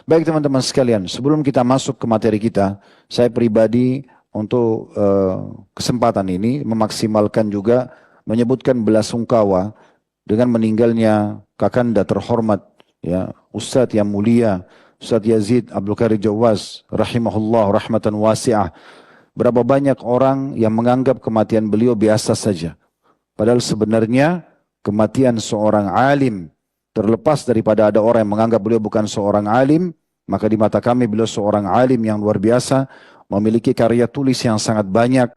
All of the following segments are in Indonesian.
Baik teman-teman sekalian, sebelum kita masuk ke materi kita, saya pribadi untuk kesempatan ini memaksimalkan juga menyebutkan belasungkawa dengan meninggalnya kakanda terhormat, ya, Ustadz yang mulia, Ustadz Yazid Abdul Qadir Jawaz, rahimahullah rahmatan wasi'ah. Berapa banyak orang yang menganggap kematian beliau biasa saja. Padahal sebenarnya kematian seorang alim, terlepas daripada ada orang yang menganggap beliau bukan seorang alim, maka di mata kami beliau seorang alim yang luar biasa, memiliki karya tulis yang sangat banyak,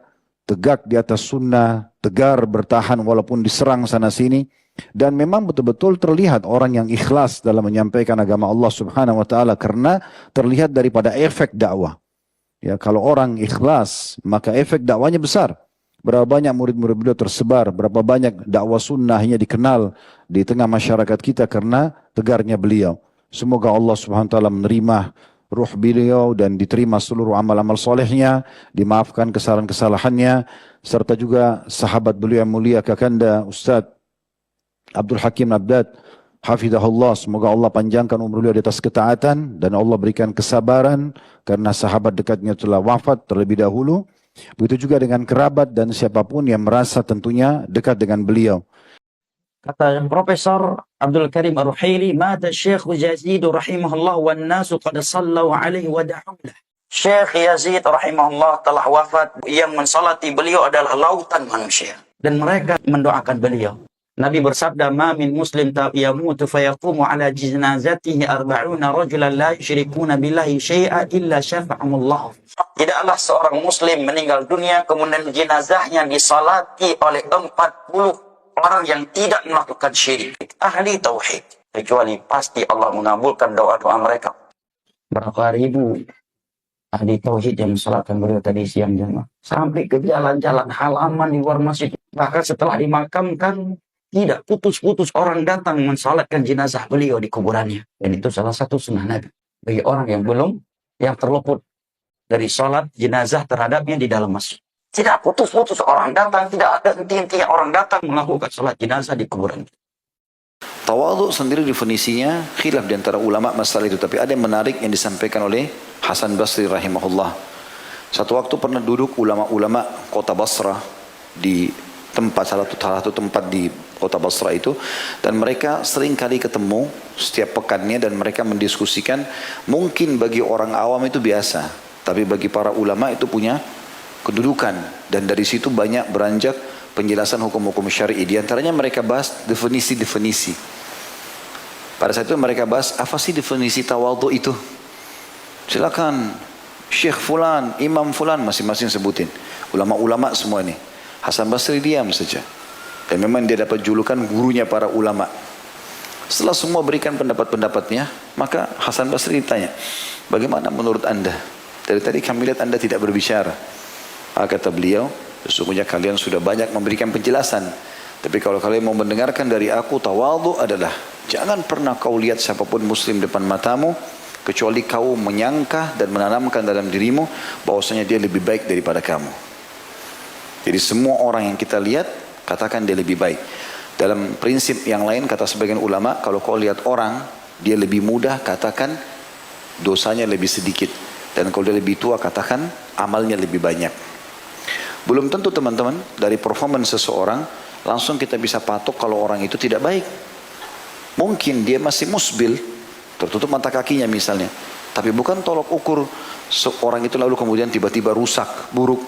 tegak di atas sunnah, tegar bertahan walaupun diserang sana sini, dan memang betul-betul terlihat orang yang ikhlas dalam menyampaikan agama Allah Subhanahu wa taala karena terlihat daripada efek dakwah. Ya, kalau orang ikhlas, maka efek dakwanya besar. Berapa banyak murid-murid beliau tersebar, berapa banyak dakwah sunnahnya dikenal di tengah masyarakat kita karena tegarnya beliau. Semoga Allah Subhanahu wa taala menerima ruh beliau dan diterima seluruh amal-amal solehnya, dimaafkan kesalahan-kesalahannya, serta juga sahabat beliau yang mulia Kakanda Ustadz Abdul Hakim Abdad, hafidhahullah, semoga Allah panjangkan umur beliau di atas ketaatan dan Allah berikan kesabaran karena sahabat dekatnya telah wafat terlebih dahulu. Begitu juga dengan kerabat dan siapapun yang merasa tentunya dekat dengan beliau. Kata Profesor Abdul Karim Ar-Ruhaili, mata Syekh Yazid rahimahullah wan nasu qad sallu alaihi wa da'ulah. Syekh Yazid rahimahullah telah wafat, yang mensalati beliau adalah lautan manusia dan mereka mendoakan beliau. Nabi bersabda, ma min muslim yamutu fayaqumu ala jinazatihi arba'una rajulan la yusyrikuna billahi syai'a illa syafa'amullah. Tidaklah seorang muslim meninggal dunia kemudian jenazahnya disalati oleh 40 orang yang tidak melakukan syirik, ahli tauhid, kecuali pasti Allah mengabulkan doa-doa mereka. Berapa ribu ahli tauhid yang mensalatkan beliau tadi siang jemaah, sampai ke jalan-jalan halaman di luar masjid. Bahkan setelah dimakamkan, tidak putus-putus orang datang mensalatkan jenazah beliau di kuburannya. Dan itu salah satu sunnah Nabi bagi orang yang terluput dari salat jenazah terhadapnya di dalam masjid. Tidak putus-putus orang datang, tidak ada henti-hentinya orang datang melakukan salat jenazah di kuburan. Tawadhu sendiri definisinya khilaf di antara ulama masalah itu, tapi ada yang menarik yang disampaikan oleh Hasan Basri rahimahullah. Satu waktu pernah duduk ulama-ulama kota Basrah di salah satu tempat di kota Basrah itu, dan mereka sering kali ketemu setiap pekannya dan mereka mendiskusikan. Mungkin bagi orang awam itu biasa, tapi bagi para ulama itu punya kedudukan, dan dari situ banyak beranjak penjelasan hukum-hukum syar'i. Di antaranya mereka bahas definisi-definisi. Pada saat itu mereka bahas apa sih definisi tawadhu itu. Silakan Syekh Fulan, Imam Fulan masing-masing sebutin. Ulama-ulama semua ini. Hasan Basri diam saja. Dan memang dia dapat julukan gurunya para ulama. Setelah semua berikan pendapat-pendapatnya, maka Hasan Basri ditanya, bagaimana menurut anda? Dari tadi kami lihat anda tidak berbicara. Kata beliau, sesungguhnya kalian sudah banyak memberikan penjelasan. Tapi kalau kalian mau mendengarkan dari aku, tawadhu adalah jangan pernah kau lihat siapapun muslim depan matamu, kecuali kau menyangka dan menanamkan dalam dirimu bahwasanya dia lebih baik daripada kamu. Jadi semua orang yang kita lihat, katakan dia lebih baik. Dalam prinsip yang lain, kata sebagian ulama, kalau kau lihat orang, dia lebih mudah, katakan dosanya lebih sedikit. Dan kalau dia lebih tua, katakan amalnya lebih banyak. Belum tentu teman-teman, dari performance seseorang, langsung kita bisa patok kalau orang itu tidak baik. Mungkin dia masih musbil, tertutup mata kakinya misalnya. Tapi bukan tolok ukur seorang itu lalu kemudian tiba-tiba rusak, buruk.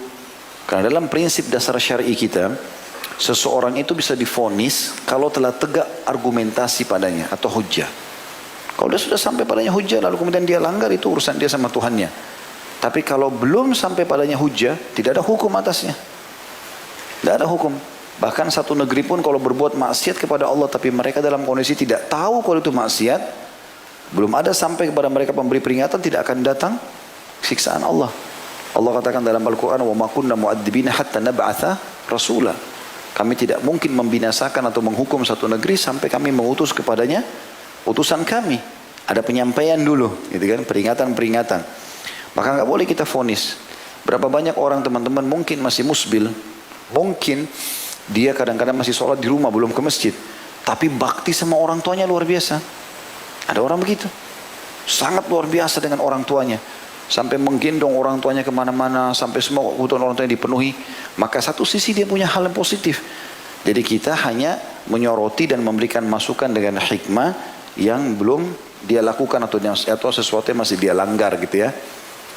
Karena dalam prinsip dasar syar'i kita, seseorang itu bisa divonis kalau telah tegak argumentasi padanya atau hujjah. Kalau dia sudah sampai padanya hujjah lalu kemudian dia langgar, itu urusan dia sama Tuhannya. Tapi kalau belum sampai padanya hujjah, tidak ada hukum atasnya. Tidak ada hukum. Bahkan satu negeri pun kalau berbuat maksiat kepada Allah, tapi mereka dalam kondisi tidak tahu kalau itu maksiat, belum ada sampai kepada mereka pemberi peringatan, tidak akan datang siksaan Allah. Allah katakan dalam Al-Quran, wa ma kunna mu'adzibina hatta nab'atha rasula. Kami tidak mungkin membinasakan atau menghukum satu negeri sampai kami mengutus kepadanya utusan kami. Ada penyampaian dulu, gitu kan, peringatan-peringatan. Maka nggak boleh kita vonis. Berapa banyak orang teman-teman mungkin masih musbil, mungkin dia kadang-kadang masih sholat di rumah belum ke masjid, tapi bakti sama orang tuanya luar biasa. Ada orang begitu. Sangat luar biasa dengan orang tuanya. Sampai menggendong orang tuanya kemana-mana, sampai semua kebutuhan orang tuanya dipenuhi. Maka satu sisi dia punya hal yang positif. Jadi kita hanya menyoroti dan memberikan masukan dengan hikmah yang belum dia lakukan atau sesuatu yang masih dia langgar gitu ya.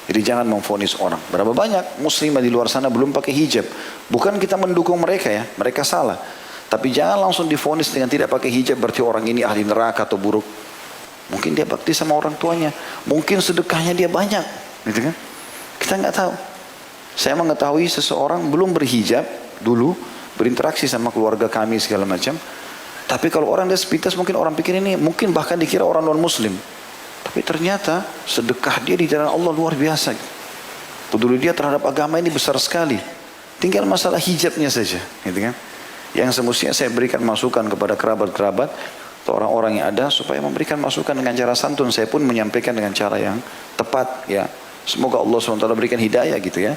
Jadi jangan memvonis orang. Berapa banyak muslimah di luar sana belum pakai hijab. Bukan kita mendukung mereka ya, mereka salah. Tapi jangan langsung divonis dengan tidak pakai hijab berarti orang ini ahli neraka atau buruk. Mungkin dia bakti sama orang tuanya, mungkin sedekahnya dia banyak, gitu kan? Kita nggak tahu. Saya mengetahui seseorang belum berhijab dulu, berinteraksi sama keluarga kami segala macam. Tapi kalau orang dia sepintas mungkin orang pikir ini, mungkin bahkan dikira orang non muslim. Tapi ternyata sedekah dia di jalan Allah luar biasa. Peduli dia terhadap agama ini besar sekali. Tinggal masalah hijabnya saja, gitu kan? Yang semestinya saya berikan masukan kepada kerabat-kerabat atau orang-orang yang ada supaya memberikan masukan dengan cara santun. Saya pun menyampaikan dengan cara yang tepat ya. Semoga Allah SWT berikan hidayah gitu ya.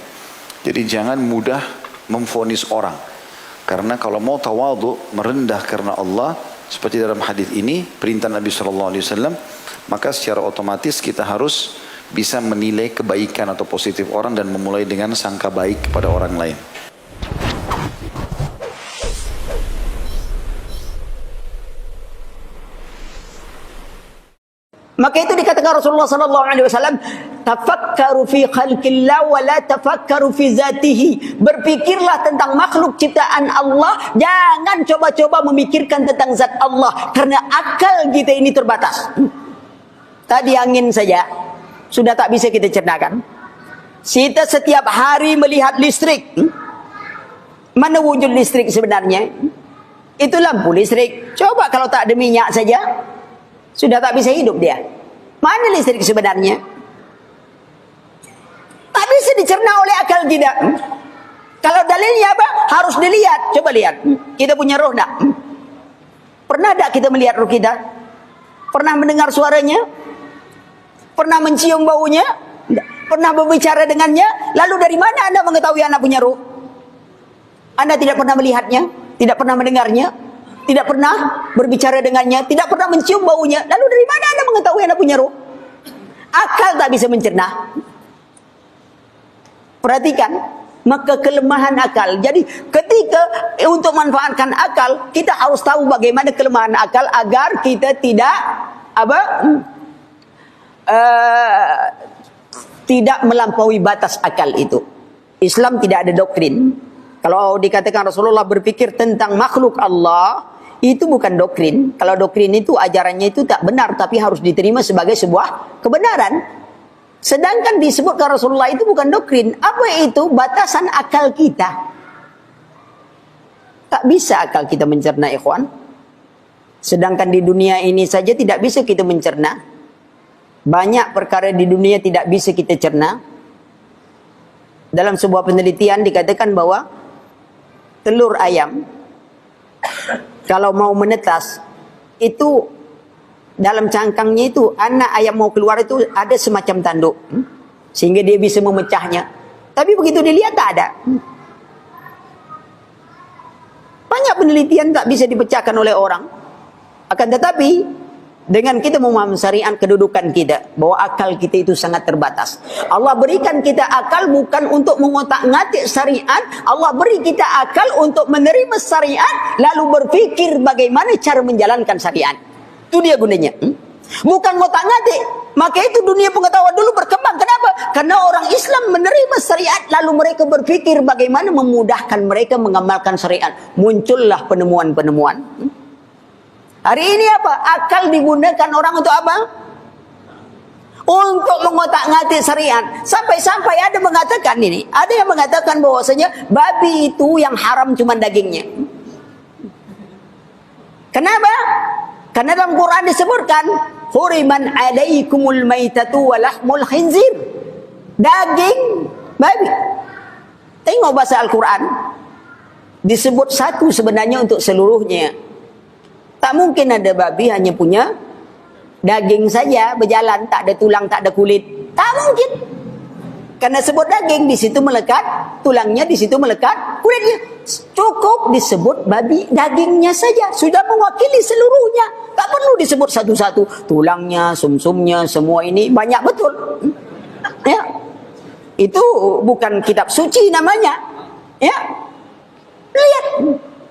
Jadi jangan mudah memvonis orang. Karena kalau mau tawadhu, merendah karena Allah, seperti dalam hadis ini perintah Nabi SAW, maka secara otomatis kita harus bisa menilai kebaikan atau positif orang dan memulai dengan sangka baik kepada orang lain. Maka itu dikatakan Rasulullah SAW, tafakkaru fi khalqillah wa la tafakkaru fi zatihi. Berpikirlah tentang makhluk ciptaan Allah, jangan coba-coba memikirkan tentang zat Allah, karena akal kita ini terbatas. Tadi angin saja sudah tak bisa kita cernakan. Kita setiap hari melihat listrik. Mana wujud listrik sebenarnya? Itu lampu listrik. Coba kalau tak ada minyak saja, sudah tak bisa hidup dia. Mana listrik sebenarnya? Tak bisa dicerna oleh akal kita. Kalau dalilnya apa? Harus dilihat. Coba lihat. Kita punya roh tak? Pernah tak kita melihat roh kita? Pernah mendengar suaranya? Pernah mencium baunya? Pernah berbicara dengannya? Lalu dari mana anda mengetahui anda punya roh? Anda tidak pernah melihatnya? Tidak pernah mendengarnya? Tidak pernah berbicara dengannya, tidak pernah mencium baunya. Lalu dari mana anda mengetahui anda punya roh? Akal tak bisa mencerna. Perhatikan, maka kelemahan akal. Jadi ketika untuk manfaatkan akal, kita harus tahu bagaimana kelemahan akal agar kita tidak tidak melampaui batas akal itu. Islam tidak ada doktrin. Kalau dikatakan Rasulullah berpikir tentang makhluk Allah, itu bukan doktrin. Kalau doktrin itu ajarannya itu tak benar, tapi harus diterima sebagai sebuah kebenaran. Sedangkan disebutkan Rasulullah itu bukan doktrin. Apa itu? Batasan akal kita. Tak bisa akal kita mencerna, ikhwan. Sedangkan di dunia ini saja tidak bisa kita mencerna. Banyak perkara di dunia tidak bisa kita cerna. Dalam sebuah penelitian dikatakan bahwa telur ayam kalau mau menetas, itu dalam cangkangnya itu anak ayam mau keluar itu ada semacam tanduk, sehingga dia bisa memecahnya. Tapi begitu dilihat tak ada. Banyak penelitian tak bisa dipecahkan oleh orang. Akan tetapi dengan kita memahami syariat kedudukan kita, bahwa akal kita itu sangat terbatas. Allah berikan kita akal bukan untuk mengotak-ngatik syariat. Allah beri kita akal untuk menerima syariat, lalu berfikir bagaimana cara menjalankan syariat. Itu dia gunanya. Bukan ngotak-ngatik. Maka itu dunia pengetahuan dulu berkembang. Kenapa? Karena orang Islam menerima syariat, lalu mereka berfikir bagaimana memudahkan mereka mengamalkan syariat. Muncullah penemuan-penemuan. Hari ini apa? Akal digunakan orang untuk apa? Untuk mengotak-ngatik syariat. Sampai-sampai ada mengatakan ini. Ada yang mengatakan bahwasanya babi itu yang haram cuma dagingnya. Kenapa? Karena dalam Quran disebutkan, "Huriman 'alaikumul maitatu wa lahmul khinzir." Daging babi. Tengok bahasa Al-Quran. Disebut satu sebenarnya untuk seluruhnya. Tak mungkin ada babi hanya punya daging saja berjalan, tak ada tulang, tak ada kulit. Tak mungkin. Karena sebut daging, di situ melekat tulangnya, di situ melekat kulitnya. Cukup disebut babi dagingnya saja, sudah mewakili seluruhnya. Tak perlu disebut satu-satu, tulangnya, sumsumnya, semua ini banyak betul. Ya, itu bukan kitab suci namanya. Ya, lihat.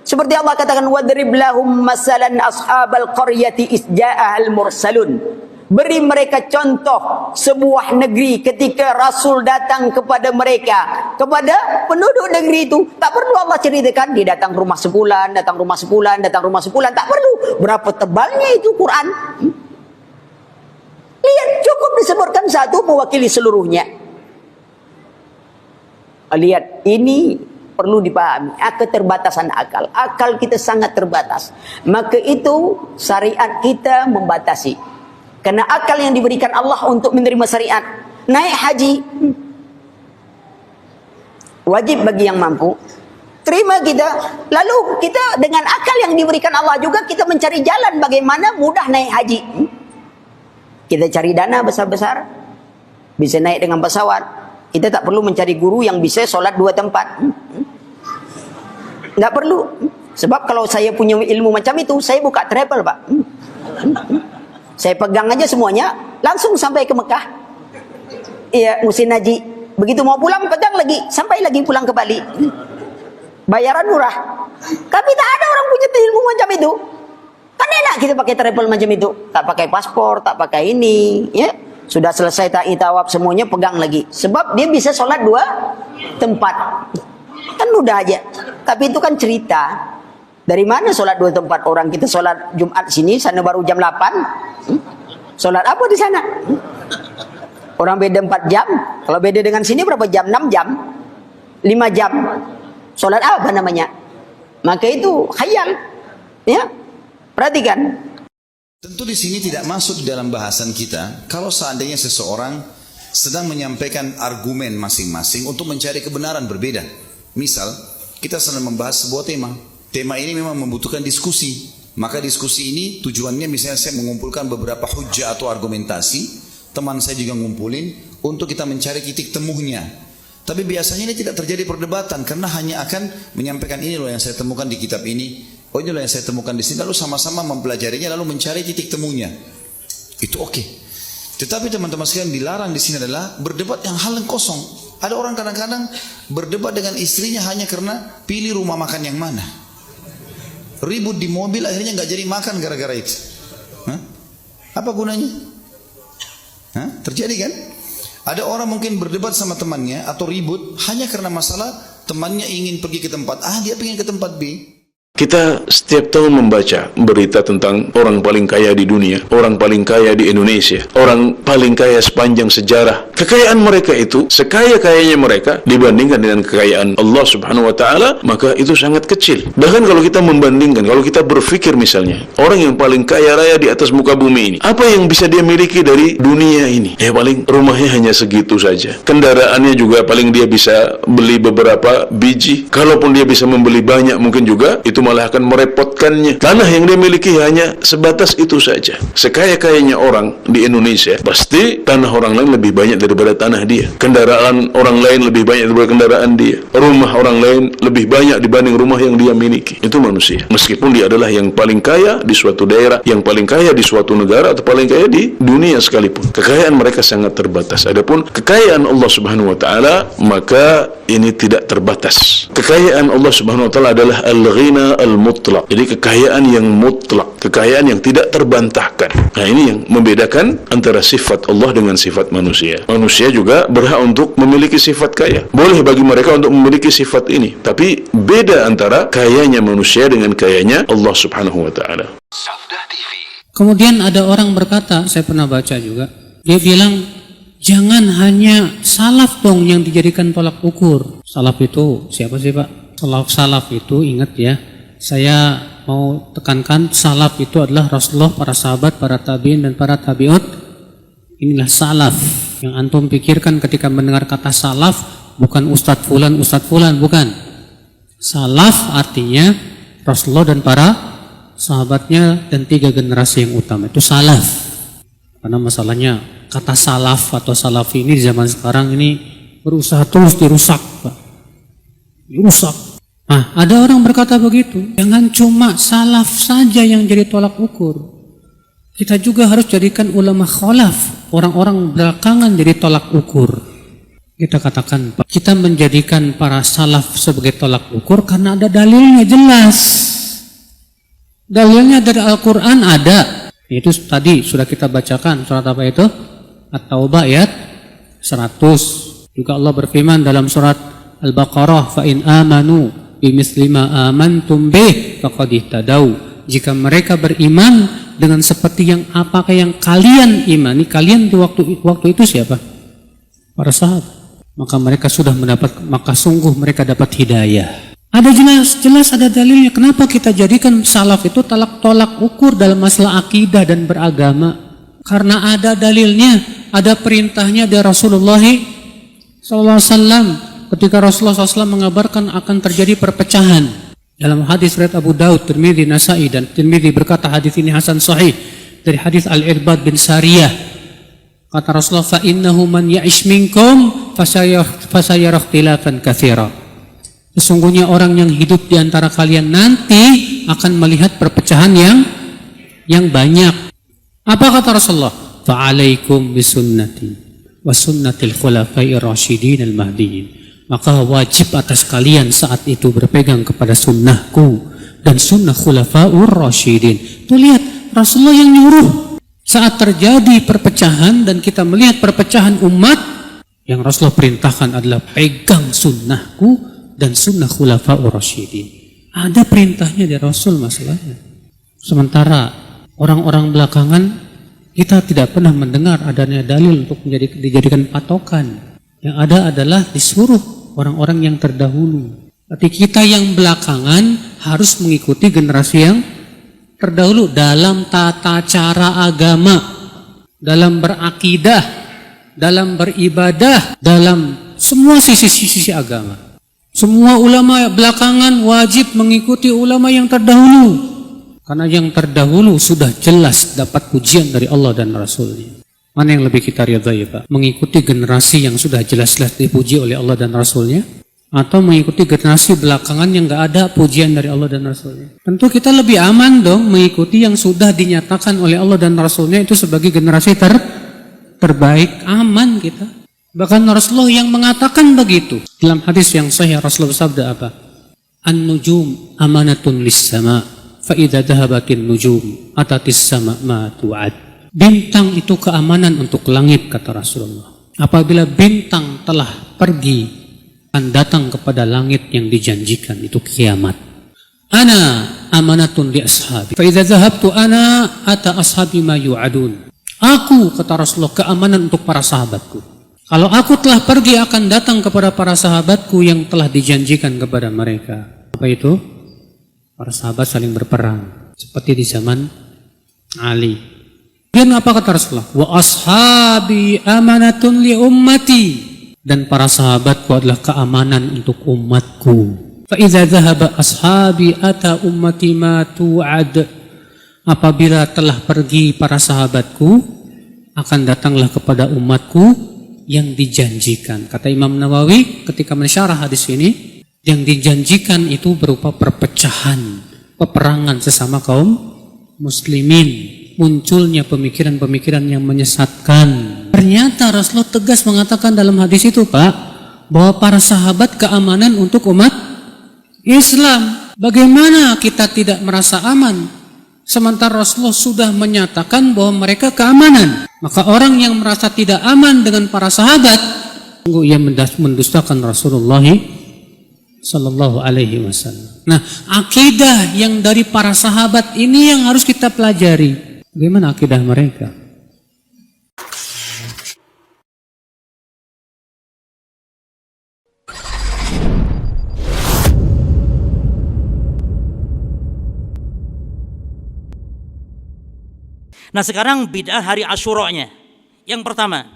Seperti Allah katakan, wadrib lahum masalan ashabal qaryati isja'ahal mursalun. Beri mereka contoh sebuah negeri ketika Rasul datang kepada mereka, kepada penduduk negeri itu. Tak perlu Allah ceritakan dia datang rumah sebulan, datang rumah sebulan, datang rumah sebulan. Tak perlu. Berapa tebalnya itu Quran? Lihat, cukup disebutkan satu mewakili seluruhnya. Lihat, ini perlu dipahami. Keterbatasan akal. Akal kita sangat terbatas. Maka itu syariat kita membatasi. Karena akal yang diberikan Allah untuk menerima syariat. Naik haji wajib bagi yang mampu. Terima kita. Lalu kita dengan akal yang diberikan Allah juga kita mencari jalan bagaimana mudah naik haji. Kita cari dana besar-besar. Bisa naik dengan pesawat. Kita tak perlu mencari guru yang bisa sholat 2 tempat. Tak perlu. Sebab kalau saya punya ilmu macam itu, saya buka travel, Pak. Saya pegang aja semuanya, langsung sampai ke Mekah. Iya, musim haji. Begitu mau pulang, pegang lagi, sampai lagi pulang ke Bali. Bayaran murah. Tapi tak ada orang punya ilmu macam itu. Kan enak kita pakai travel macam itu. Tak pakai paspor, tak pakai ini. Ya, sudah selesai tawaf semuanya, pegang lagi. Sebab dia bisa sholat 2 tempat. Kan mudah aja. Tapi itu kan cerita. Dari mana sholat 2 tempat? Orang kita sholat Jumat sini, sana baru jam 8. Sholat apa di sana? Orang beda 4 jam. Kalau beda dengan sini berapa jam? 6 jam. 5 jam. Sholat apa namanya? Maka itu khayal. Ya, perhatikan. Tentu di sini tidak masuk dalam bahasan kita kalau seandainya seseorang sedang menyampaikan argumen masing-masing untuk mencari kebenaran berbeda. Misal, kita sedang membahas sebuah tema. Tema ini memang membutuhkan diskusi. Maka diskusi ini tujuannya misalnya saya mengumpulkan beberapa hujah atau argumentasi. Teman saya juga ngumpulin untuk kita mencari titik temunya. Tapi biasanya ini tidak terjadi perdebatan karena hanya akan menyampaikan ini loh yang saya temukan di kitab ini. Oh ini loh yang saya temukan di sini. Lalu sama-sama mempelajarinya lalu mencari titik temunya. Itu oke. Tetapi teman-teman sekalian dilarang di sini adalah berdebat yang hal yang kosong. Ada orang kadang-kadang berdebat dengan istrinya hanya karena pilih rumah makan yang mana. Ribut di mobil akhirnya nggak jadi makan gara-gara itu. Hah? Apa gunanya? Hah? Terjadi kan? Ada orang mungkin berdebat sama temannya atau ribut hanya karena masalah temannya ingin pergi ke tempat A, dia pengen ke tempat B. Kita setiap tahun membaca berita tentang orang paling kaya di dunia, orang paling kaya di Indonesia, orang paling kaya sepanjang sejarah. Kekayaan mereka itu, sekaya-kayanya mereka dibandingkan dengan kekayaan Allah Subhanahu wa taala, maka itu sangat kecil. Bahkan kalau kita membandingkan, kalau kita berpikir misalnya, orang yang paling kaya raya di atas muka bumi ini, apa yang bisa dia miliki dari dunia ini? Paling rumahnya hanya segitu saja. Kendaraannya juga paling dia bisa beli beberapa biji. Kalaupun dia bisa membeli banyak, mungkin juga itu malah akan merepotkannya. Tanah yang dia miliki hanya sebatas itu saja. Sekaya-kayanya orang di Indonesia, pasti tanah orang lain lebih banyak daripada tanah dia. Kendaraan orang lain lebih banyak daripada kendaraan dia. Rumah orang lain lebih banyak dibanding rumah yang dia miliki. Itu manusia. Meskipun dia adalah yang paling kaya di suatu daerah, yang paling kaya di suatu negara, atau paling kaya di dunia sekalipun. Kekayaan mereka sangat terbatas. Adapun kekayaan Allah Subhanahu wa taala, maka ini tidak terbatas. Kekayaan Allah Subhanahu wa taala adalah al-ghina al-mutlaq. Jadi kekayaan yang mutlak, kekayaan yang tidak terbantahkan. Nah, ini yang membedakan antara sifat Allah dengan sifat manusia. Manusia juga berhak untuk memiliki sifat kaya. Boleh bagi mereka untuk memiliki sifat ini, tapi beda antara kayanya manusia dengan kayanya Allah Subhanahu wa taala. Kemudian ada orang berkata, saya pernah baca juga, dia bilang, jangan hanya salaf dong yang dijadikan tolak ukur. Salaf itu siapa sih Pak? Salaf itu ingat ya, saya mau tekankan salaf itu adalah Rasulullah, para sahabat, para tabi'in dan para tabi'ut. Inilah salaf yang antum pikirkan ketika mendengar kata salaf, bukan Ustadz Fulan, bukan. Salaf artinya Rasulullah dan para sahabatnya dan 3 generasi yang utama, itu salaf. Karena masalahnya kata salaf atau salafi ini di zaman sekarang ini berusaha terus dirusak, Pak. Dirusak. Nah, ada orang berkata begitu. Jangan cuma salaf saja yang jadi tolak ukur. Kita juga harus jadikan ulama khalaf, orang-orang belakangan jadi tolak ukur. Kita katakan, kita menjadikan para salaf sebagai tolak ukur karena ada dalilnya jelas. Dalilnya dari Al-Quran ada. Itu tadi sudah kita bacakan. Surat apa itu? At-Taubah ayat 100. Juga Allah berfirman dalam surat Al-Baqarah, fa in amanu bimithli ma amantum bih faqad ihtadaw. Jika mereka beriman dengan seperti yang apakah yang kalian imani, kalian di waktu itu siapa? Para sahabat. Maka mereka sudah mendapat, maka sungguh mereka dapat hidayah. Ada jelas ada dalilnya. Kenapa kita jadikan salaf itu tolak ukur dalam masalah akidah dan beragama? Karena ada dalilnya, ada perintahnya dari Rasulullah SAW. Ketika Rasulullah SAW mengabarkan akan terjadi perpecahan dalam hadis riwayat Abu Daud, Tirmidzi, Nasa'i, dan Tirmidzi berkata hadis ini hasan sahih dari hadis Al-Irbad bin Sariyah. Kata Rasulullah, fa innahu man ya'ish minkum fasayara ikhtilafan katsira. Sesungguhnya orang yang hidup di antara kalian nanti akan melihat perpecahan yang banyak. Apa kata Rasulullah? Fa'alaikum bisunnati wa sunnatil khulafa'ir rasyidin al-mahdiyyin. Maka wajib atas kalian saat itu berpegang kepada sunnahku dan sunnah khulafa'ur rasyidin. Tuh lihat, Rasulullah yang nyuruh. Saat terjadi perpecahan dan kita melihat perpecahan umat, yang Rasulullah perintahkan adalah pegang sunnahku dan sunnah khulafa'ur rasyidin. Ada perintahnya dari Rasul masalahnya. Sementara orang-orang belakangan, kita tidak pernah mendengar adanya dalil untuk dijadikan patokan. Yang ada adalah disuruh orang-orang yang terdahulu. Tapi kita yang belakangan harus mengikuti generasi yang terdahulu dalam tata cara agama, dalam berakidah, dalam beribadah, dalam semua sisi-sisi agama. Semua ulama belakangan wajib mengikuti ulama yang terdahulu. Karena yang terdahulu sudah jelas dapat pujian dari Allah dan Rasulnya. Mana yang lebih kita ridhai, Pak? Mengikuti generasi yang sudah jelas-jelas dipuji oleh Allah dan Rasulnya? Atau mengikuti generasi belakangan yang gak ada pujian dari Allah dan Rasulnya? Tentu kita lebih aman dong mengikuti yang sudah dinyatakan oleh Allah dan Rasulnya itu sebagai generasi terbaik. Aman kita. Bahkan Rasulullah yang mengatakan begitu. Dalam hadis yang sahih Rasulullah bersabda apa? An-nujum amanatun lis-sama, fa idza dhahabatin nujum atatis sama ma tu'ad. Bintang itu keamanan untuk langit, kata Rasulullah. Apabila bintang telah pergi, akan datang kepada langit yang dijanjikan, itu kiamat. Ana amanatun li ashabi, fa idza dhahabtu ana ata ashabi ma yu'adun. Aku, kata Rasulullah, keamanan untuk para sahabatku. Kalau aku telah pergi, akan datang kepada para sahabatku yang telah dijanjikan kepada mereka. Apa itu? Para sahabat saling berperang, seperti di zaman Ali. Dan apa kata Rasulullah? Wa ashabi amanatun li ummati. Dan para sahabatku adalah keamanan untuk umatku. Fa idza dhahaba ashabi ata ummati ma tu'ad. Apabila telah pergi para sahabatku, akan datanglah kepada umatku yang dijanjikan. Kata Imam Nawawi ketika mensyarah hadis ini, yang dijanjikan itu berupa perpecahan, peperangan sesama kaum muslimin. Munculnya pemikiran-pemikiran yang menyesatkan. Ternyata Rasulullah tegas mengatakan dalam hadis itu, Pak, bahwa para sahabat keamanan untuk umat Islam. Bagaimana kita tidak merasa aman? Sementara Rasulullah sudah menyatakan bahwa mereka keamanan. Maka orang yang merasa tidak aman dengan para sahabat, sungguh ia mendustakan Rasulullah Sallallahu Alaihi Wasallam. Nah, akidah yang dari para sahabat ini yang harus kita pelajari. Bagaimana akidah mereka? Nah sekarang bid'ah hari Asyuranya. Yang pertama,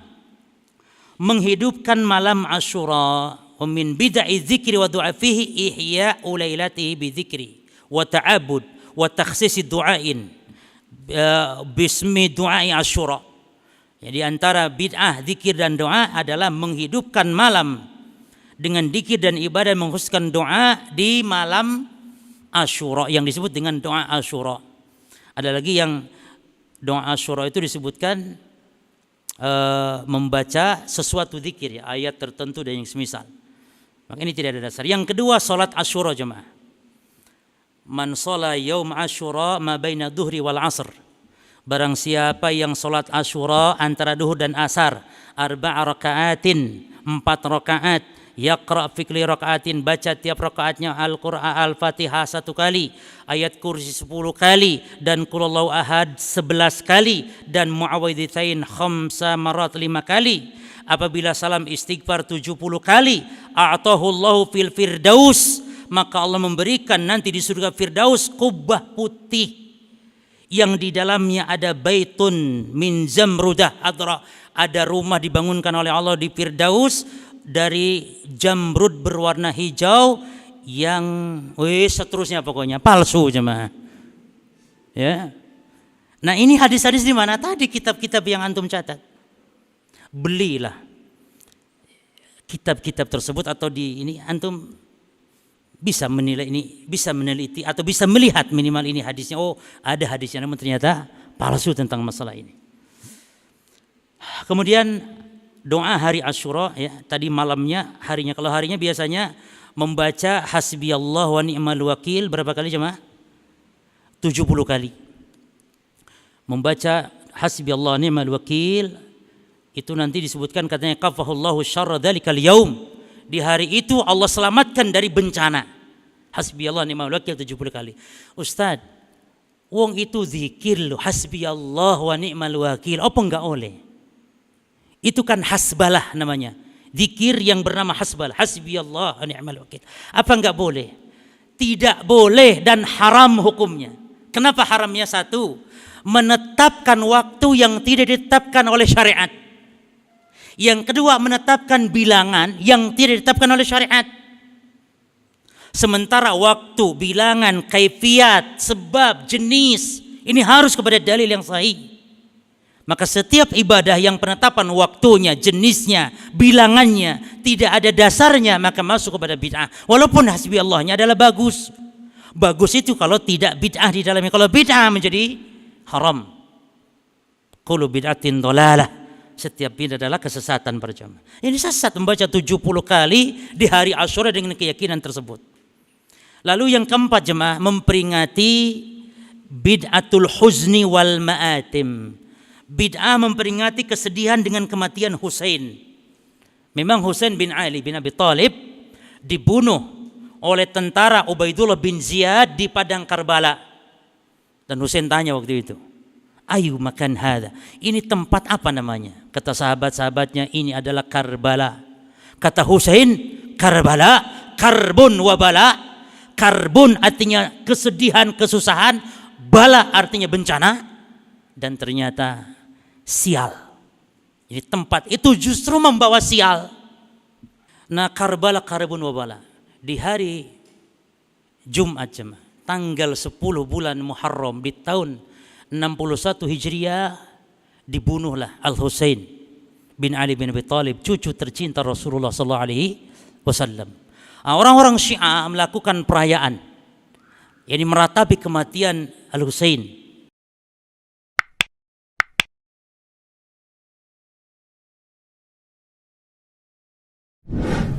menghidupkan malam Asyura. Min bid'i dzikri wa du'a fihi ihya'u lailatihi bi dzikri wa ta'abbud wa takhsis du'ain bismi du'ai Asyura. Jadi antara bid'ah zikir dan doa adalah menghidupkan malam dengan dzikir dan ibadah mengkhususkan doa di malam Asyura yang disebut dengan doa Asyura. Ada lagi yang doa Asyura itu disebutkan membaca sesuatu dzikir, ya, ayat tertentu dan yang semisal. Maka ini tidak ada dasar. Yang kedua, salat Asyura jemaah. Man shalla yaum Asyura ma baina dhuhri wal asr. Barang siapa yang salat Asyura antara duhur dan asar, 4 rakaatin, 4 rakaat, yaqra fi kulli rakaatin, baca tiap rakaatnya Al-Qur'an Al-Fatihah 1 kali, ayat kursi 10 kali, dan qul huwallahu ahad 11 kali, dan muawwidzatain 5 marat 5 kali. Apabila salam istighfar 70 kali, a'tahullahu fil firdaus, maka Allah memberikan nanti di surga Firdaus kubbah putih yang di dalamnya ada baitun min zamrudah adra, ada rumah dibangunkan oleh Allah di Firdaus dari jamrud berwarna hijau yang seterusnya pokoknya palsu jemaah. Ya. Nah, ini hadis-hadis di mana tadi kitab-kitab yang antum catat. Belilah kitab-kitab tersebut atau di ini antum bisa menilai ini, bisa meneliti atau bisa melihat minimal ini hadisnya. Oh, ada hadisnya namun ternyata palsu tentang masalah ini. Kemudian doa hari Asyura, ya, tadi malamnya, harinya. Kalau harinya biasanya membaca hasbiyallah wa ni'mal wakil berapa kali jemaah? 70 kali. Membaca hasbiyallah wa ni'mal wakil itu nanti disebutkan katanya kafahullahu syarra dzalikal yaum. Di hari itu Allah selamatkan dari bencana. Hasbiyallah ni'mal wakil 70 kali. Ustaz, wong itu zikir loh, hasbiyallah wa ni'mal wakil. Apa enggak oleh? Itu kan hasbalah namanya. Zikir yang bernama hasbalah. Hasbiyallah wa ni'mal wakil. Apa enggak boleh? Tidak boleh dan haram hukumnya. Kenapa haramnya? Satu, menetapkan waktu yang tidak ditetapkan oleh syariat. Yang kedua, menetapkan bilangan yang tidak ditetapkan oleh syariat. Sementara waktu, bilangan, kaifiat, sebab, jenis, ini harus kepada dalil yang sahih. Maka setiap ibadah yang penetapan waktunya, jenisnya, bilangannya tidak ada dasarnya, maka masuk kepada bid'ah. Walaupun hasbiyallahnya adalah bagus. Bagus itu kalau tidak bid'ah di dalamnya. Kalau bid'ah menjadi haram. Kullu bid'atin dhalalah. Setiap bid'ah adalah kesesatan para jamaah. Ini sesat membaca 70 kali di hari Asyura dengan keyakinan tersebut. Lalu yang keempat jemaah, memperingati bid'atul huzni wal ma'atim. Bid'ah memperingati kesedihan dengan kematian Husain. Memang Husain bin Ali bin Abi Thalib dibunuh oleh tentara Ubaidullah bin Ziyad di padang Karbala. Dan Husain tanya waktu itu, ayu makan hada, ini tempat apa namanya? Kata sahabat-sahabatnya, ini adalah Karbala. Kata Husain, Karbala, karbun wabala. Karbun artinya kesedihan, kesusahan, bala artinya bencana, dan ternyata sial. Ini tempat itu justru membawa sial. Nah, Karbala, karbun wabala. Di hari Jumat jemaah, tanggal 10 bulan Muharram di tahun 61 Hijriah, dibunuhlah Al-Husain bin Ali bin Abi Thalib, cucu tercinta Rasulullah sallallahu alaihi wasallam. Orang-orang Syiah melakukan perayaan, yakni meratapi kematian Al-Husain.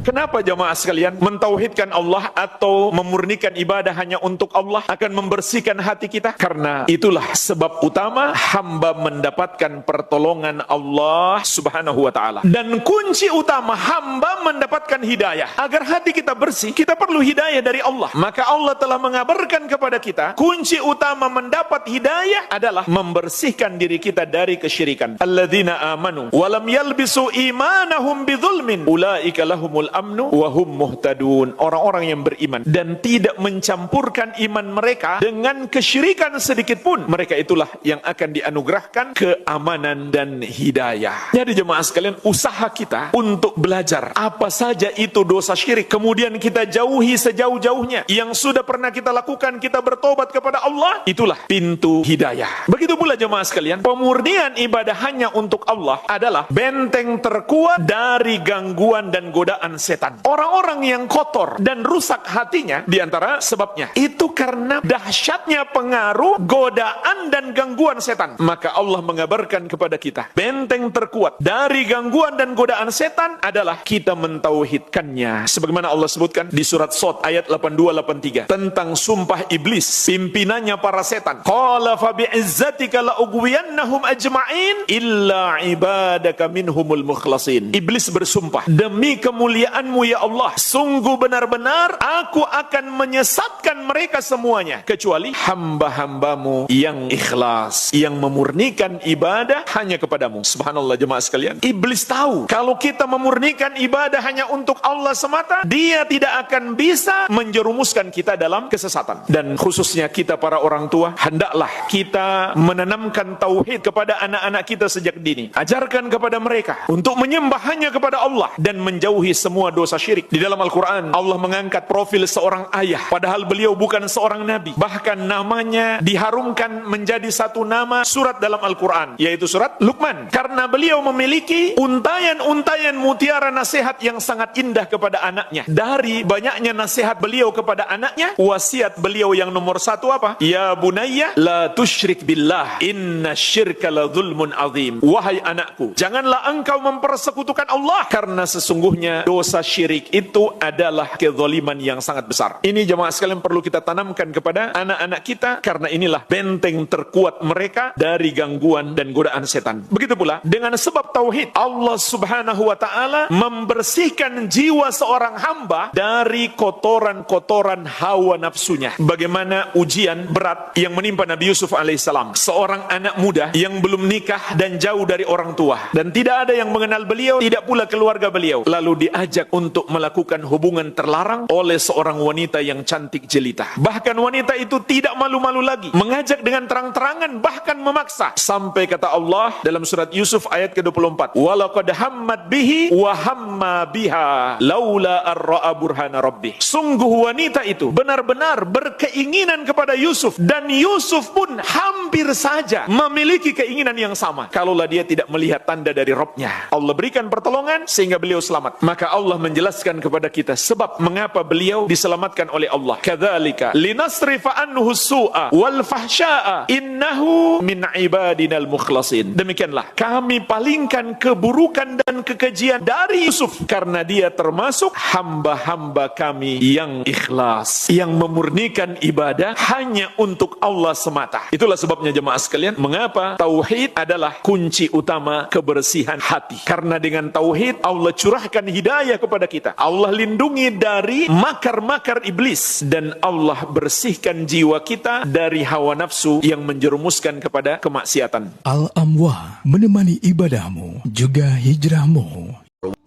Kenapa jamaah sekalian mentauhidkan Allah atau memurnikan ibadah hanya untuk Allah akan membersihkan hati kita? Karena itulah sebab utama hamba mendapatkan pertolongan Allah Subhanahu wa taala. Dan kunci utama hamba mendapatkan hidayah. Agar hati kita bersih, kita perlu hidayah dari Allah. Maka Allah telah mengabarkan kepada kita, kunci utama mendapat hidayah adalah membersihkan diri kita dari kesyirikan. Alladzina amanu wa lam yalbisu imanahum bidzulmin ulaika lahumul amnu wa hum muhtadun. Orang-orang yang beriman dan tidak mencampurkan iman mereka dengan kesyirikan sedikit pun, mereka itulah yang akan dianugerahkan keamanan dan hidayah. Jadi jemaah sekalian, usaha kita untuk belajar apa saja itu dosa syirik, kemudian kita jauhi sejauh-jauhnya. Yang sudah pernah kita lakukan, kita bertobat kepada Allah, itulah pintu hidayah. Begitu pula jemaah sekalian, pemurnian ibadah hanya untuk Allah adalah benteng terkuat dari gangguan dan godaan setan. Orang-orang yang kotor dan rusak hatinya, diantara sebabnya itu karena dahsyatnya pengaruh, godaan dan gangguan setan. Maka Allah mengabarkan kepada kita, benteng terkuat dari gangguan dan godaan setan adalah kita mentauhidkannya. Sebagaimana Allah sebutkan di surat Shad ayat 82-83 tentang sumpah iblis, pimpinannya para setan. Qala fa bi'izzatika la ugwiyannahum ajma'in illa ibadaka minhumul mukhlasin. Iblis bersumpah, demi kemuliaanmu ya Allah, sungguh benar-benar aku akan menyesatkan mereka semuanya kecuali hamba-hambamu yang ikhlas, yang memurnikan ibadah hanya kepadamu. Subhanallah jemaah sekalian. Iblis tahu kalau kita memurnikan ibadah hanya untuk Allah semata, dia tidak akan bisa menjerumuskan kita dalam kesesatan. Dan khususnya kita para orang tua, hendaklah kita menanamkan tauhid kepada anak-anak kita sejak dini. Ajarkan kepada mereka untuk menyembah hanya kepada Allah dan menjauhi semua dosa syirik. Di dalam Al-Quran, Allah mengangkat profil seorang ayah, padahal beliau bukan seorang nabi. Bahkan namanya diharumkan menjadi satu nama surat dalam Al-Quran, yaitu surat Luqman. Karena beliau memiliki untayan-untayan mutiara nasihat yang sangat indah kepada anaknya. Dari banyaknya nasihat beliau kepada anaknya, wasiat beliau yang nomor satu apa? Ya bunayya la tusyrik billah inna syirka la zulmun azim. Wahai anakku, janganlah engkau mempersekutukan Allah, karena sesungguhnya dosa syirik itu adalah kezaliman yang sangat besar. Ini jemaah sekalian perlu kita tanamkan kepada anak-anak kita, karena inilah benteng terkuat mereka dari gangguan dan godaan setan. Begitu pula dengan sebab tauhid, Allah Subhanahu wa taala membersihkan jiwa seorang hamba dari kotoran-kotoran hawa nafsunya. Bagaimana ujian berat yang menimpa Nabi Yusuf alaihissalam, seorang anak muda yang belum nikah dan jauh dari orang tua, dan tidak ada yang mengenal beliau, tidak pula keluarga beliau. Lalu diajak untuk melakukan hubungan terlarang oleh seorang wanita yang cantik jelita. Bahkan wanita itu tidak malu-malu lagi, mengajak dengan terang-terangan, bahkan memaksa. Sampai kata Allah dalam surat Yusuf ayat ke-24, walaqad hammat bihi wa hamma biha laula ar-ra'a burhana rabbih. Sungguh wanita itu benar-benar berkeinginan kepada Yusuf, dan Yusuf pun hampir saja memiliki keinginan yang sama kalaulah dia tidak melihat tanda dari Rabbnya. Allah berikan pertolongan sehingga beliau selamat. Maka Allah menjelaskan kepada kita sebab mengapa beliau diselamatkan oleh Allah. Kadzalika linasrifa anhu su'a wal fahsya'a innahu min ibadinal mukhlasin. Demikianlah kami palingkan keburukan dan kekejian dari Yusuf, karena dia termasuk hamba-hamba kami yang ikhlas, yang memurnikan ibadah hanya untuk Allah semata. Itulah sebabnya jemaah sekalian, mengapa tauhid adalah kunci utama kebersihan hati. Karena dengan tauhid Allah curahkan hidayah kepada kita, Allah lindungi dari makar-makar iblis, dan Allah bersihkan jiwa kita dari hawa nafsu yang menjerumuskan kepada kemaksiatan. Al-Amwah menemani ibadahmu juga hijrahmu.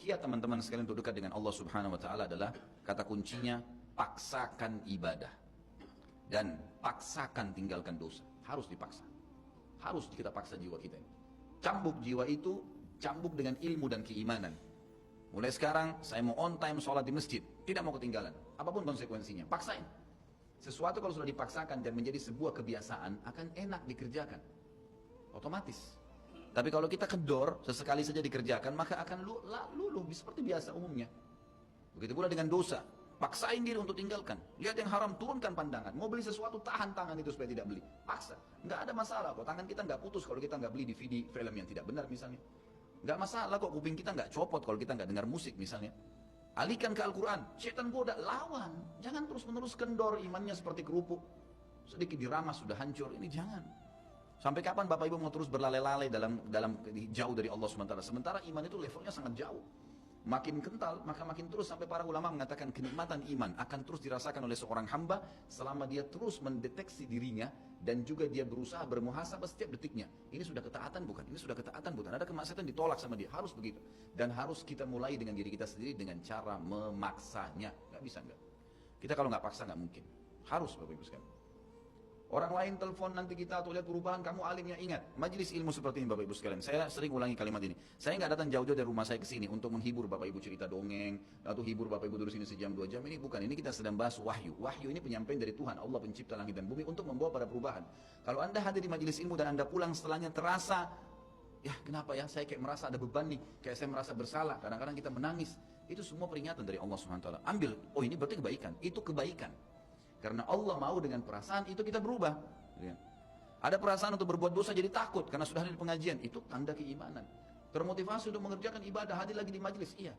Ya teman-teman sekalian, untuk dekat dengan Allah Subhanahu wa taala adalah kata kuncinya paksakan ibadah dan paksakan tinggalkan dosa. Harus dipaksa. Harus kita paksa jiwa kita. Cambuk jiwa itu, cambuk dengan ilmu dan keimanan. Mulai sekarang saya mau on time sholat di masjid, tidak mau ketinggalan. Apapun konsekuensinya, paksain. Sesuatu kalau sudah dipaksakan dan menjadi sebuah kebiasaan, akan enak dikerjakan. Otomatis. Tapi kalau kita kendor, sesekali saja dikerjakan, maka akan luluh seperti biasa umumnya. Begitu pula dengan dosa. Paksain diri untuk tinggalkan. Lihat yang haram, turunkan pandangan. Mau beli sesuatu, tahan tangan itu supaya tidak beli. Paksa. Nggak ada masalah kok. Tangan kita nggak putus kalau kita nggak beli DVD film yang tidak benar misalnya. Nggak masalah kok. Kuping kita nggak copot kalau kita nggak dengar musik misalnya. Alihkan ke Al-Quran. Setan goda, lawan. Jangan terus-menerus kendor, imannya seperti kerupuk. Sedikit diramas, sudah hancur. Ini jangan. Sampai kapan Bapak Ibu mau terus berlale-lale dalam jauh dari Allah SWT? Sementara iman itu levelnya sangat jauh. Makin kental, maka makin terus, sampai para ulama mengatakan kenikmatan iman akan terus dirasakan oleh seorang hamba selama dia terus mendeteksi dirinya dan juga dia berusaha bermuhasabah setiap detiknya. Ini sudah ketaatan bukan? Ini sudah ketaatan bukan? Ada kemaksiatan ditolak sama dia. Harus begitu. Dan harus kita mulai dengan diri kita sendiri dengan cara memaksanya. Gak bisa enggak. Kita kalau nggak paksa nggak mungkin. Harus Bapak Ibu sekalian. Orang lain telepon nanti kita atau lihat perubahan, kamu alimnya, ingat, majelis ilmu seperti ini Bapak Ibu sekalian. Saya sering ulangi kalimat ini. Saya nggak datang jauh-jauh dari rumah saya ke sini untuk menghibur Bapak Ibu cerita dongeng atau hibur Bapak Ibu duduk sini sejam 2 jam. Ini bukan. Ini kita sedang bahas wahyu. Wahyu ini penyampaian dari Tuhan, Allah pencipta langit dan bumi untuk membawa pada perubahan. Kalau Anda hadir di majelis ilmu dan Anda pulang setelahnya terasa, ya kenapa ya saya kayak merasa ada beban nih, kayak saya merasa bersalah. Kadang-kadang kita menangis. Itu semua peringatan dari Allah Subhanahu wa taala. Ambil, oh ini berarti kebaikan. Itu kebaikan. Karena Allah mau dengan perasaan itu kita berubah. Ya. Ada perasaan untuk berbuat dosa jadi takut karena sudah hadir di pengajian, itu tanda keimanan. Termotivasi untuk mengerjakan ibadah, hadir lagi di majelis, iya.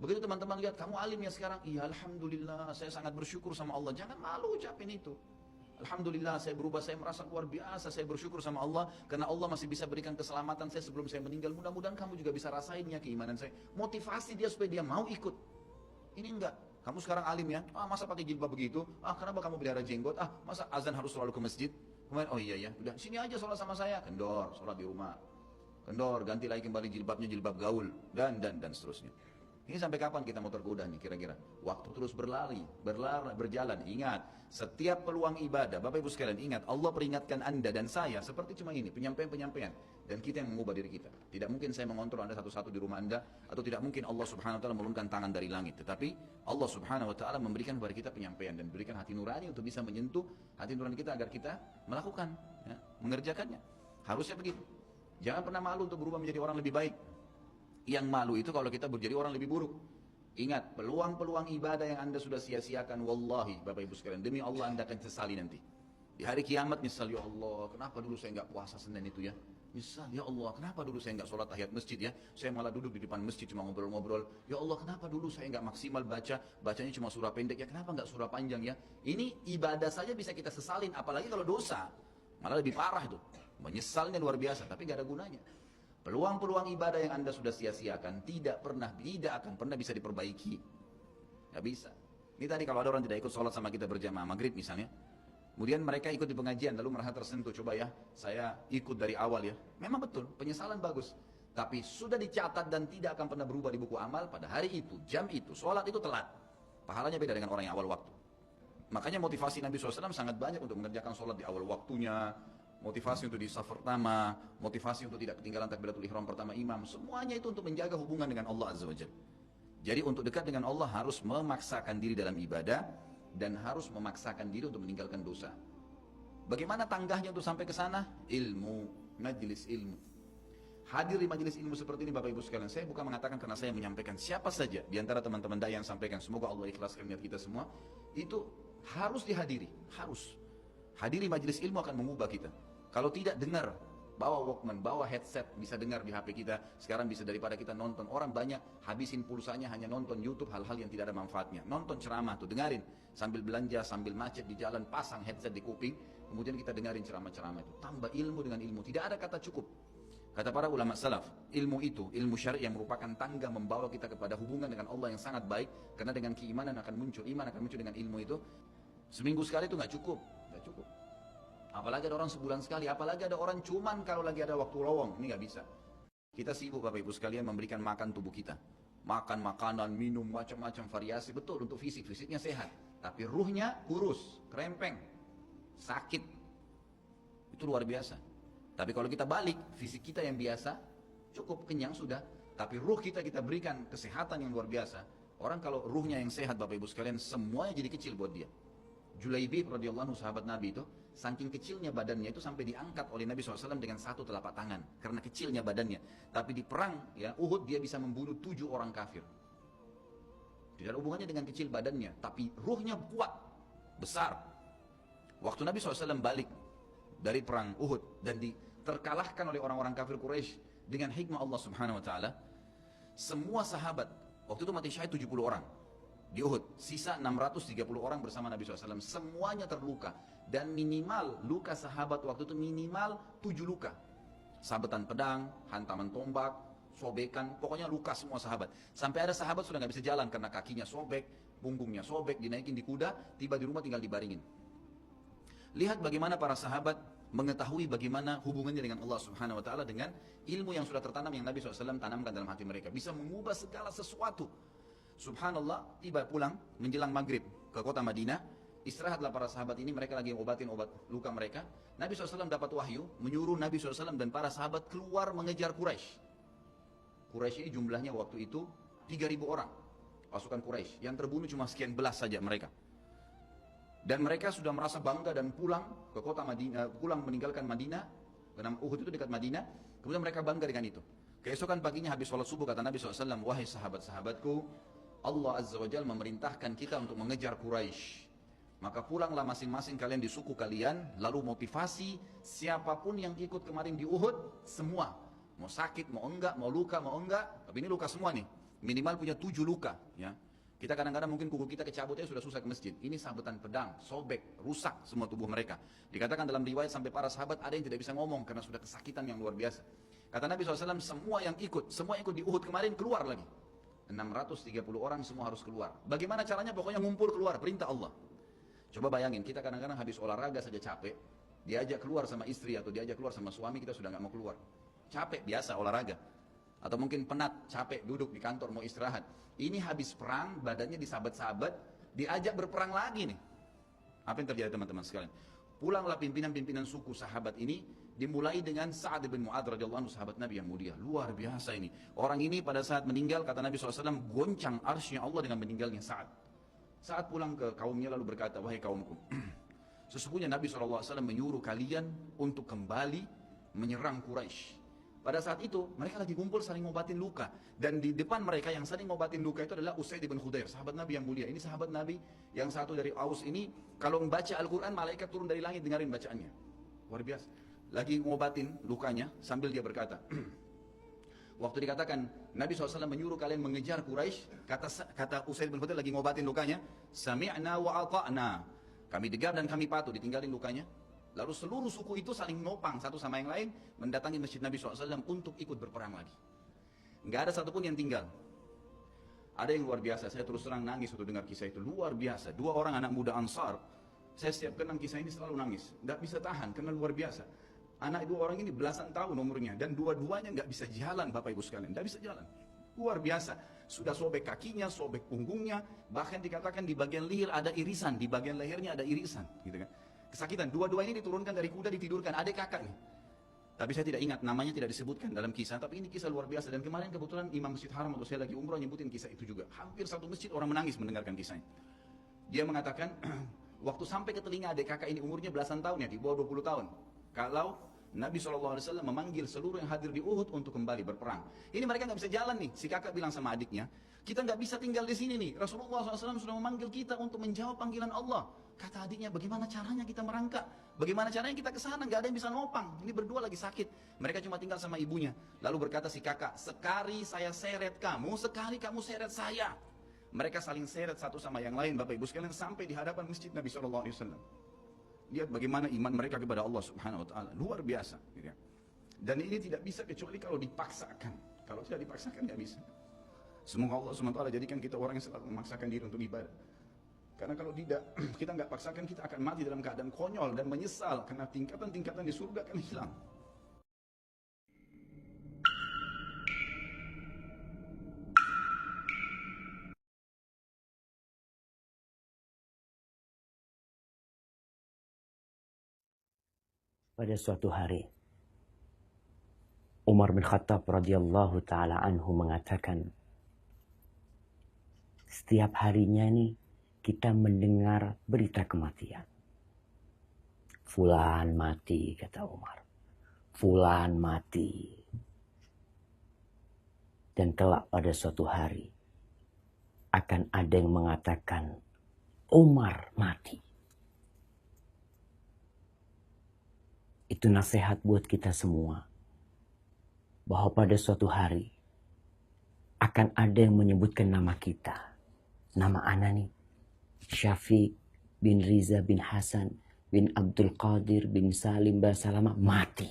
Begitu teman-teman lihat, kamu alim ya sekarang, iya alhamdulillah, saya sangat bersyukur sama Allah. Jangan malu ucapin itu. Alhamdulillah saya berubah, saya merasa luar biasa, saya bersyukur sama Allah karena Allah masih bisa berikan keselamatan saya sebelum saya meninggal. Mudah-mudahan kamu juga bisa rasainnya keimanan saya. Motivasi dia supaya dia mau ikut. Ini enggak. Kamu sekarang alim ya, masa pakai jilbab begitu? Kenapa kamu pelihara jenggot? Masa azan harus selalu ke masjid? Kemudian, oh iya ya, udah sini aja sholat sama saya. Kendor, sholat di rumah. Kendor, ganti lagi kembali jilbabnya jilbab gaul dan seterusnya. Ini sampai kapan kita mau tergoda nih kira-kira? Waktu terus berjalan. Ingat, setiap peluang ibadah, Bapak Ibu sekalian ingat, Allah peringatkan Anda dan saya seperti cuma ini, penyampaian. Dan kita yang mengubah diri kita. Tidak mungkin saya mengontrol Anda satu-satu di rumah Anda, atau tidak mungkin Allah Subhanahu wa taala menurunkan tangan dari langit. Tetapi Allah Subhanahu wa taala memberikan kepada kita penyampaian dan berikan hati nurani untuk bisa menyentuh hati nurani kita agar kita melakukan, ya, mengerjakannya. Harusnya begitu. Jangan pernah malu untuk berubah menjadi orang lebih baik. Yang malu itu kalau kita menjadi orang lebih buruk. Ingat, peluang-peluang ibadah yang Anda sudah sia-siakan, wallahi Bapak Ibu sekalian, demi Allah Anda akan sesali nanti. Di hari kiamat nyesal, ya Allah, kenapa dulu saya enggak puasa Senin itu ya? Nyesal, ya Allah, kenapa dulu saya enggak sholat tahiyat masjid ya? Saya malah duduk di depan masjid cuma ngobrol-ngobrol. Ya Allah, kenapa dulu saya enggak maksimal bacanya cuma surah pendek ya? Kenapa enggak surah panjang ya? Ini ibadah saja bisa kita sesalin, apalagi kalau dosa. Malah lebih parah itu. Menyesalnya luar biasa, tapi enggak ada gunanya. Peluang-peluang ibadah yang Anda sudah sia-siakan tidak akan pernah bisa diperbaiki. Gak bisa. Ini tadi kalau ada orang tidak ikut sholat sama kita berjamaah maghrib misalnya, kemudian mereka ikut di pengajian lalu merasa tersentuh, coba ya saya ikut dari awal ya. Memang betul, penyesalan bagus. Tapi sudah dicatat dan tidak akan pernah berubah di buku amal pada hari itu, jam itu, sholat itu telat. Pahalanya beda dengan orang yang awal waktu. Makanya motivasi Nabi SAW sangat banyak untuk mengerjakan sholat di awal waktunya, motivasi untuk di saf pertama, motivasi untuk tidak ketinggalan takbiratul ihram pertama imam, semuanya itu untuk menjaga hubungan dengan Allah Azza wa Jalla. Jadi untuk dekat dengan Allah harus memaksakan diri dalam ibadah dan harus memaksakan diri untuk meninggalkan dosa. Bagaimana tangganya untuk sampai ke sana? Ilmu, majelis ilmu. Hadir di majelis ilmu seperti ini Bapak Ibu sekalian, saya bukan mengatakan karena saya menyampaikan, siapa saja di antara teman-teman dai yang sampaikan, semoga Allah ikhlaskan niat kita semua, itu harus dihadiri, harus. Hadiri majelis ilmu akan mengubah kita. Kalau tidak, dengar, bawa Walkman, bawa headset, bisa dengar di HP kita. Sekarang bisa daripada kita nonton. Orang banyak habisin pulsanya hanya nonton YouTube hal-hal yang tidak ada manfaatnya. Nonton ceramah tuh, dengarin. Sambil belanja, sambil macet di jalan, pasang headset di kuping. Kemudian kita dengarin ceramah-ceramah itu. Tambah ilmu dengan ilmu. Tidak ada kata cukup. Kata para ulama salaf, ilmu itu, ilmu syar'i yang merupakan tangga membawa kita kepada hubungan dengan Allah yang sangat baik. Karena dengan keimanan akan muncul, iman akan muncul dengan ilmu itu. Seminggu sekali itu nggak cukup. Apalagi ada orang sebulan sekali, apalagi ada orang cuman kalau lagi ada waktu lowong, ini nggak bisa. Kita sibuk Bapak Ibu sekalian memberikan makan tubuh kita. Makan makanan, minum, macam-macam variasi, betul untuk fisiknya sehat. Tapi ruhnya kurus, kerempeng, sakit. Itu luar biasa. Tapi kalau kita balik, fisik kita yang biasa, cukup kenyang sudah. Tapi ruh kita berikan kesehatan yang luar biasa. Orang kalau ruhnya yang sehat Bapak Ibu sekalian, semuanya jadi kecil buat dia. Julaibib radhiyallahu anhu sahabat Nabi itu, saking kecilnya badannya itu sampai diangkat oleh Nabi SAW dengan satu telapak tangan karena kecilnya badannya. Tapi di perang ya Uhud dia bisa membunuh 7 orang kafir. Tidak ada hubungannya dengan kecil badannya, tapi ruhnya kuat, besar. Waktu Nabi SAW balik dari perang Uhud dan terkalahkan oleh orang-orang kafir Quraisy dengan hikmah Allah Subhanahu Wa Taala, semua sahabat waktu itu mati syahid 70 orang. Di Uhud, sisa 630 orang bersama Nabi SAW, semuanya terluka. Dan minimal, luka sahabat waktu itu minimal 7 luka. Sabetan pedang, hantaman tombak, sobekan, pokoknya luka semua sahabat. Sampai ada sahabat sudah nggak bisa jalan karena kakinya sobek, punggungnya sobek, dinaikin di kuda, tiba di rumah tinggal dibaringin. Lihat bagaimana para sahabat mengetahui bagaimana hubungannya dengan Allah Subhanahu Wa Taala dengan ilmu yang sudah tertanam yang Nabi SAW tanamkan dalam hati mereka. Bisa mengubah segala sesuatu. Subhanallah, tiba pulang menjelang maghrib ke kota Madinah, istirahatlah para sahabat ini, mereka lagi obatin obat luka mereka. Nabi SAW dapat wahyu, menyuruh Nabi SAW dan para sahabat keluar mengejar Quraisy. Quraisy ini jumlahnya waktu itu 3.000 orang, pasukan Quraisy. Yang terbunuh cuma sekian belas saja mereka. Dan mereka sudah merasa bangga dan pulang ke kota Madinah, pulang meninggalkan Madinah, karena Uhud itu dekat Madinah. Kemudian mereka bangga dengan itu. Keesokan paginya habis sholat subuh kata Nabi SAW, wahai sahabat-sahabatku, Allah Azza wa Jalla memerintahkan kita untuk mengejar Quraisy. Maka pulanglah masing-masing kalian di suku kalian, lalu motivasi siapapun yang ikut kemarin di Uhud, semua. Mau sakit, mau enggak, mau luka, mau enggak, tapi ini luka semua nih. Minimal punya 7 luka. Ya. Kita kadang-kadang mungkin kuku kita kecabutnya sudah susah ke masjid. Ini sabetan pedang, sobek, rusak semua tubuh mereka. Dikatakan dalam riwayat sampai para sahabat ada yang tidak bisa ngomong karena sudah kesakitan yang luar biasa. Kata Nabi SAW, semua yang ikut di Uhud kemarin keluar lagi. 630 orang semua harus keluar. Bagaimana caranya? Pokoknya ngumpul keluar, perintah Allah. Coba bayangin, kita kadang-kadang habis olahraga saja capek, diajak keluar sama istri atau diajak keluar sama suami, kita sudah nggak mau keluar. Capek, biasa olahraga. Atau mungkin penat, capek, duduk di kantor mau istirahat. Ini habis perang, badannya disabat-sabat, diajak berperang lagi nih. Apa yang terjadi teman-teman sekalian? Pulanglah pimpinan-pimpinan suku sahabat ini, dimulai dengan Sa'ad bin Mu'adz radhiyallahu anhu, sahabat Nabi yang mulia. Luar biasa ini. Orang ini pada saat meninggal, kata Nabi SAW, goncang arsy Allah dengan meninggalnya Sa'ad. Saat pulang ke kaumnya lalu berkata, wahai kaumku, sesungguhnya Nabi SAW menyuruh kalian untuk kembali menyerang Quraisy. Pada saat itu mereka lagi kumpul saling ngobatin luka, dan di depan mereka yang saling ngobatin luka itu adalah Usaid bin Khudair, sahabat Nabi yang mulia. Ini sahabat Nabi yang satu dari Aus ini, kalau membaca Al-Quran malaikat turun dari langit dengerin bacaannya. Luar biasa. Lagi ngobatin lukanya sambil dia berkata, waktu dikatakan Nabi SAW menyuruh kalian mengejar Quraisy, kata Usaid bin Khudair lagi ngobatin lukanya, sami'na wa ata'na, kami dengar dan kami patuh, ditinggalin lukanya. Lalu seluruh suku itu saling nopang satu sama yang lain, mendatangi masjid Nabi SAW untuk ikut berperang lagi. Nggak ada satupun yang tinggal. Ada yang luar biasa, saya terus terang nangis waktu dengar kisah itu, luar biasa. 2 orang anak muda Ansar, saya setiap kenang kisah ini selalu nangis, nggak bisa tahan karena luar biasa. Anak 2 orang ini belasan tahun umurnya, dan dua-duanya nggak bisa jalan, Bapak Ibu sekalian, nggak bisa jalan. Luar biasa, sudah sobek kakinya, sobek punggungnya, bahkan dikatakan di bagian leher ada irisan, di bagian lehernya ada irisan, gitu kan. Kesakitan, dua-dua ini diturunkan dari kuda, ditidurkan, adik kakak nih. Tapi saya tidak ingat, namanya tidak disebutkan dalam kisah, tapi ini kisah luar biasa. Dan kemarin kebetulan Imam Masjid Haram atau saya lagi umroh nyebutin kisah itu juga. Hampir satu masjid orang menangis mendengarkan kisahnya. Dia mengatakan, waktu sampai ke telinga adik kakak ini umurnya belasan tahun ya, di bawah 20 tahun. Kalau Nabi SAW memanggil seluruh yang hadir di Uhud untuk kembali berperang. Ini mereka nggak bisa jalan nih. Si kakak bilang sama adiknya, kita nggak bisa tinggal di sini nih. Rasulullah SAW sudah memanggil kita untuk menjawab panggilan Allah. Kata adiknya, bagaimana caranya kita merangkak? Bagaimana caranya kita ke sana? Nggak ada yang bisa nopang. Ini berdua lagi sakit. Mereka cuma tinggal sama ibunya. Lalu berkata si kakak, sekali saya seret kamu, sekali kamu seret saya. Mereka saling seret satu sama yang lain, Bapak Ibu sekalian, sampai di hadapan masjid Nabi SAW. Lihat bagaimana iman mereka kepada Allah Subhanahu wa Ta'ala, luar biasa, gitu ya. Dan ini tidak bisa kecuali kalau dipaksakan. Kalau tidak dipaksakan nggak bisa. Semoga Allah Subhanahu wa Ta'ala jadikan kita orang yang selalu memaksakan diri untuk ibadah. Karena kalau tidak, kita nggak paksakan, kita akan mati dalam keadaan konyol dan menyesal karena tingkatan-tingkatan di surga akan hilang. Pada suatu hari, Umar bin Khattab radhiyallahu ta'ala anhu mengatakan, setiap harinya nih kita mendengar berita kematian. Fulan mati, kata Umar. Fulan mati. Dan kelak pada suatu hari, akan ada yang mengatakan, Umar mati. Itu nasihat buat kita semua. Bahwa pada suatu hari akan ada yang menyebutkan nama kita. Nama ana nih. Syafiq bin Riza bin Hasan bin Abdul Qadir bin Salim bin Salama mati.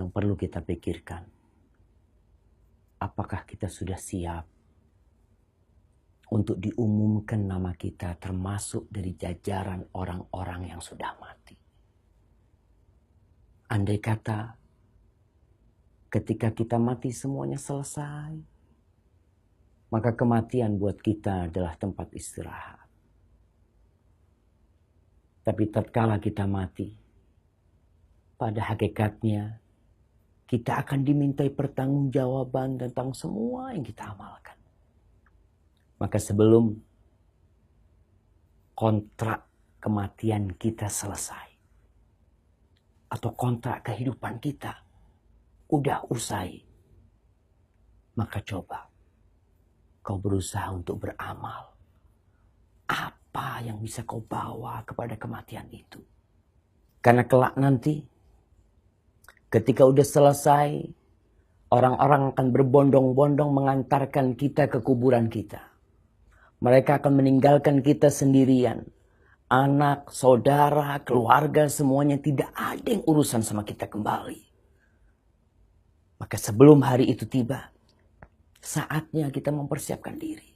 Yang perlu kita pikirkan. Apakah kita sudah siap untuk diumumkan nama kita termasuk dari jajaran orang-orang yang sudah mati. Andai kata ketika kita mati semuanya selesai, maka kematian buat kita adalah tempat istirahat. Tapi tatkala kita mati, pada hakikatnya kita akan dimintai pertanggungjawaban tentang semua yang kita amalkan. Maka sebelum kontrak kematian kita selesai, atau kontrak kehidupan kita udah usai, maka coba kau berusaha untuk beramal, apa yang bisa kau bawa kepada kematian itu? Karena kelak nanti, ketika udah selesai, orang-orang akan berbondong-bondong mengantarkan kita ke kuburan kita. Mereka akan meninggalkan kita sendirian. Anak, saudara, keluarga, semuanya tidak ada yang urusan sama kita kembali. Maka sebelum hari itu tiba, saatnya kita mempersiapkan diri.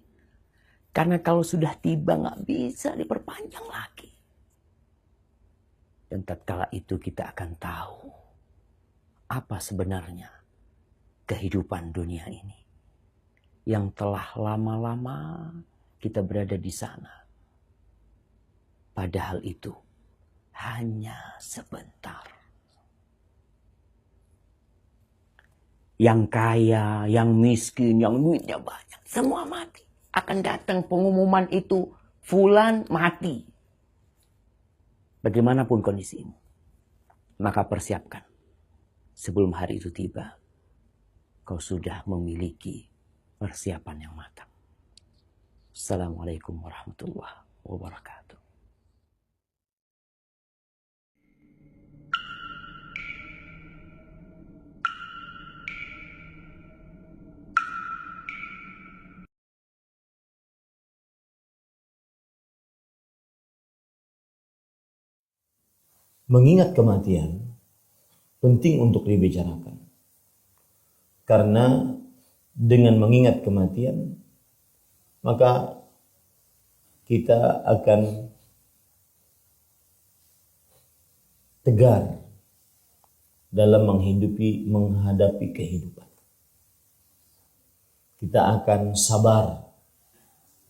Karena kalau sudah tiba nggak bisa diperpanjang lagi. Dan tatkala itu kita akan tahu apa sebenarnya kehidupan dunia ini. Yang telah lama-lama kita berada di sana. Padahal itu hanya sebentar. Yang kaya, yang miskin, yang duitnya banyak, semua mati. Akan datang pengumuman itu, fulan mati. Bagaimanapun kondisimu, maka persiapkan. Sebelum hari itu tiba, kau sudah memiliki persiapan yang matang. Assalamualaikum warahmatullahi wabarakatuh. Mengingat kematian penting untuk dibicarakan. Karena dengan mengingat kematian, maka kita akan tegar dalam menghadapi kehidupan. Kita akan sabar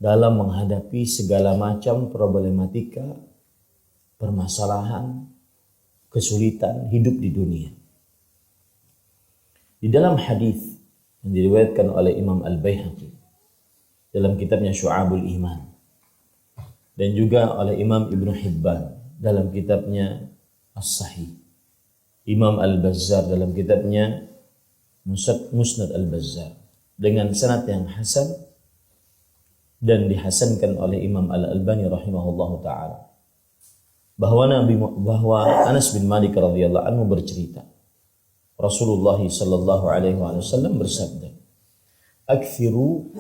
dalam menghadapi segala macam problematika, permasalahan, kesulitan hidup di dunia. Di dalam hadis yang diriwayatkan oleh Imam Al-Baihaqi dalam kitabnya Syu'abul Iman dan juga oleh Imam Ibn Hibban dalam kitabnya As-Sahih, Imam Al-Bazzar dalam kitabnya Musnad Al-Bazzar dengan sanad yang hasan dan dihasankan oleh Imam Al-Albani rahimahullahu taala, bahwa Anas bin Malik radhiyallahu anhu bercerita, Rasulullah sallallahu alaihi wasallam bersabda, "Aktsiru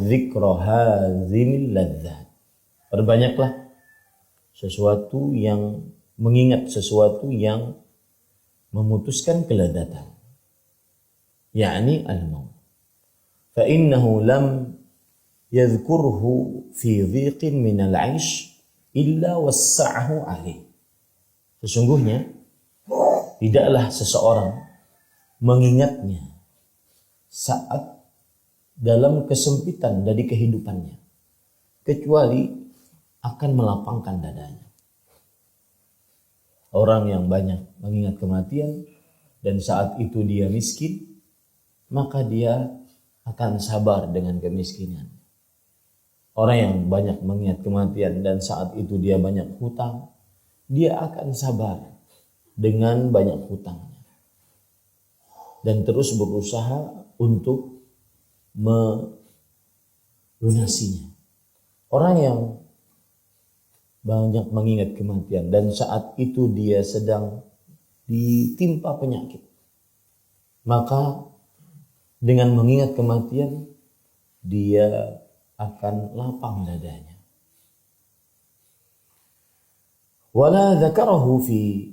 dzikra hadzimil ladzat." Perbanyaklah sesuatu yang mengingat sesuatu yang memutuskan kelezatan, yakni al-maut. Fa innahu lam yadhkurhu fi dhiqin min al-'aish illa wassa'ahu alaih. Sesungguhnya tidaklah seseorang mengingatnya saat dalam kesempitan dari kehidupannya kecuali akan melapangkan dadanya. Orang yang banyak mengingat kematian dan saat itu dia miskin, maka dia akan sabar dengan kemiskinan. Orang yang banyak mengingat kematian dan saat itu dia banyak hutang, dia akan sabar dengan banyak hutangnya dan terus berusaha untuk melunasinya. Orang yang banyak mengingat kematian dan saat itu dia sedang ditimpa penyakit, maka dengan mengingat kematian dia akan lapang dadanya. Wala dzakarahu fi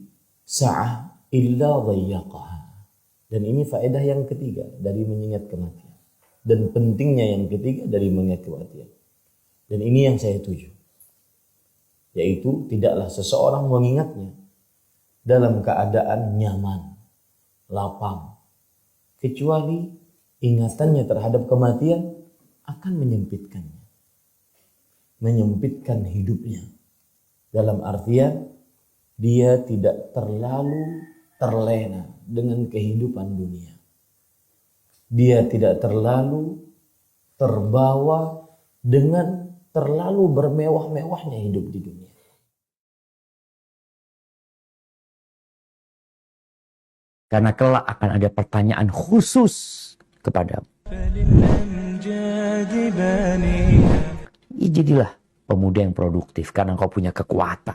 sa'ah illa dhayyaqaha. Dan ini faedah yang ketiga dari mengingat kematian. Dan pentingnya yang ketiga dari mengingat kematian. Dan ini yang saya tuju. Yaitu tidaklah seseorang mengingatnya dalam keadaan nyaman, lapang. Kecuali ingatannya terhadap kematian akan menyempitkannya, menyempitkan hidupnya. Dalam artian dia tidak terlalu terlena dengan kehidupan dunia. Dia tidak terlalu terbawa dengan terlalu bermewah-mewahnya hidup di dunia. Karena kelak akan ada pertanyaan khusus kepadamu. Jadilah pemuda yang produktif karena kau punya kekuatan.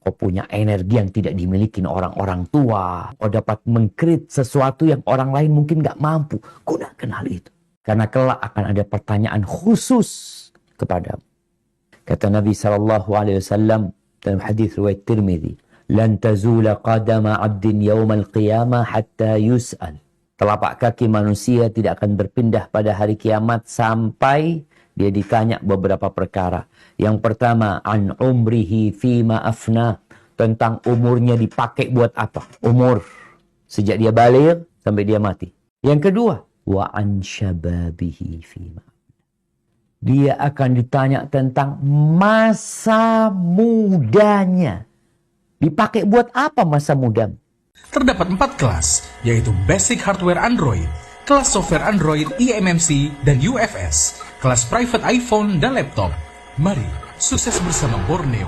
Kau punya energi yang tidak dimiliki orang-orang tua. Kau dapat meng-create sesuatu yang orang lain mungkin gak mampu. Gunakan hal itu. Karena kelak akan ada pertanyaan khusus kepadamu. Kata Nabi SAW dalam hadis riwayat Tirmidzi, "Lan tazula qadama 'abdin yaumal qiyamah hatta yus'al." Telapak kaki manusia tidak akan berpindah pada hari kiamat sampai dia ditanya beberapa perkara. Yang pertama, an umrihi fima afna, tentang umurnya dipakai buat apa? Umur sejak dia baligh sampai dia mati. Yang kedua, wa an syababihi fima. Dia akan ditanya tentang masa mudanya. Dipakai buat apa masa muda? Terdapat 4 kelas, yaitu Basic Hardware Android, kelas Software Android eMMC dan UFS, kelas Private iPhone dan Laptop. Mari, sukses bersama Borneo.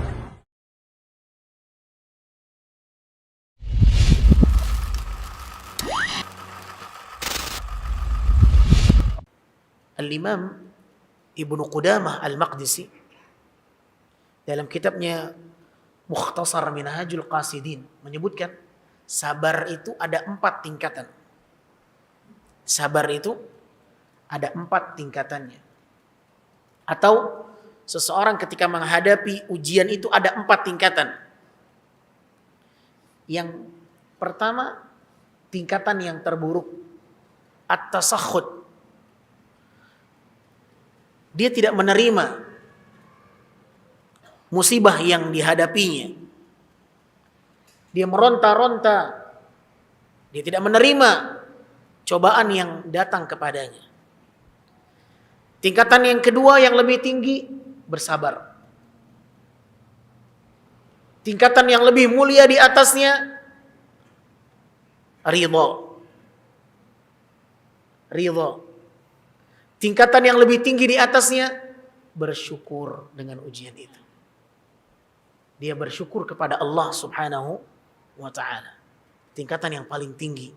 Al-Imam Ibnu Qudamah Al-Maqdisi dalam kitabnya Mukhtasar Minhajul Qasidin menyebutkan sabar itu ada 4 tingkatan. Sabar itu ada 4 tingkatannya. Atau seseorang ketika menghadapi ujian itu ada 4 tingkatan. Yang pertama, tingkatan yang terburuk, at-tasakhut. Dia tidak menerima musibah yang dihadapinya. Dia meronta-ronta. Dia tidak menerima cobaan yang datang kepadanya. Tingkatan yang kedua yang lebih tinggi, bersabar. Tingkatan yang lebih mulia di atasnya, ridha. Ridha. Tingkatan yang lebih tinggi di atasnya, bersyukur dengan ujian itu. Dia bersyukur kepada Allah Subhanahu wa ta'ala. Tingkatan yang paling tinggi.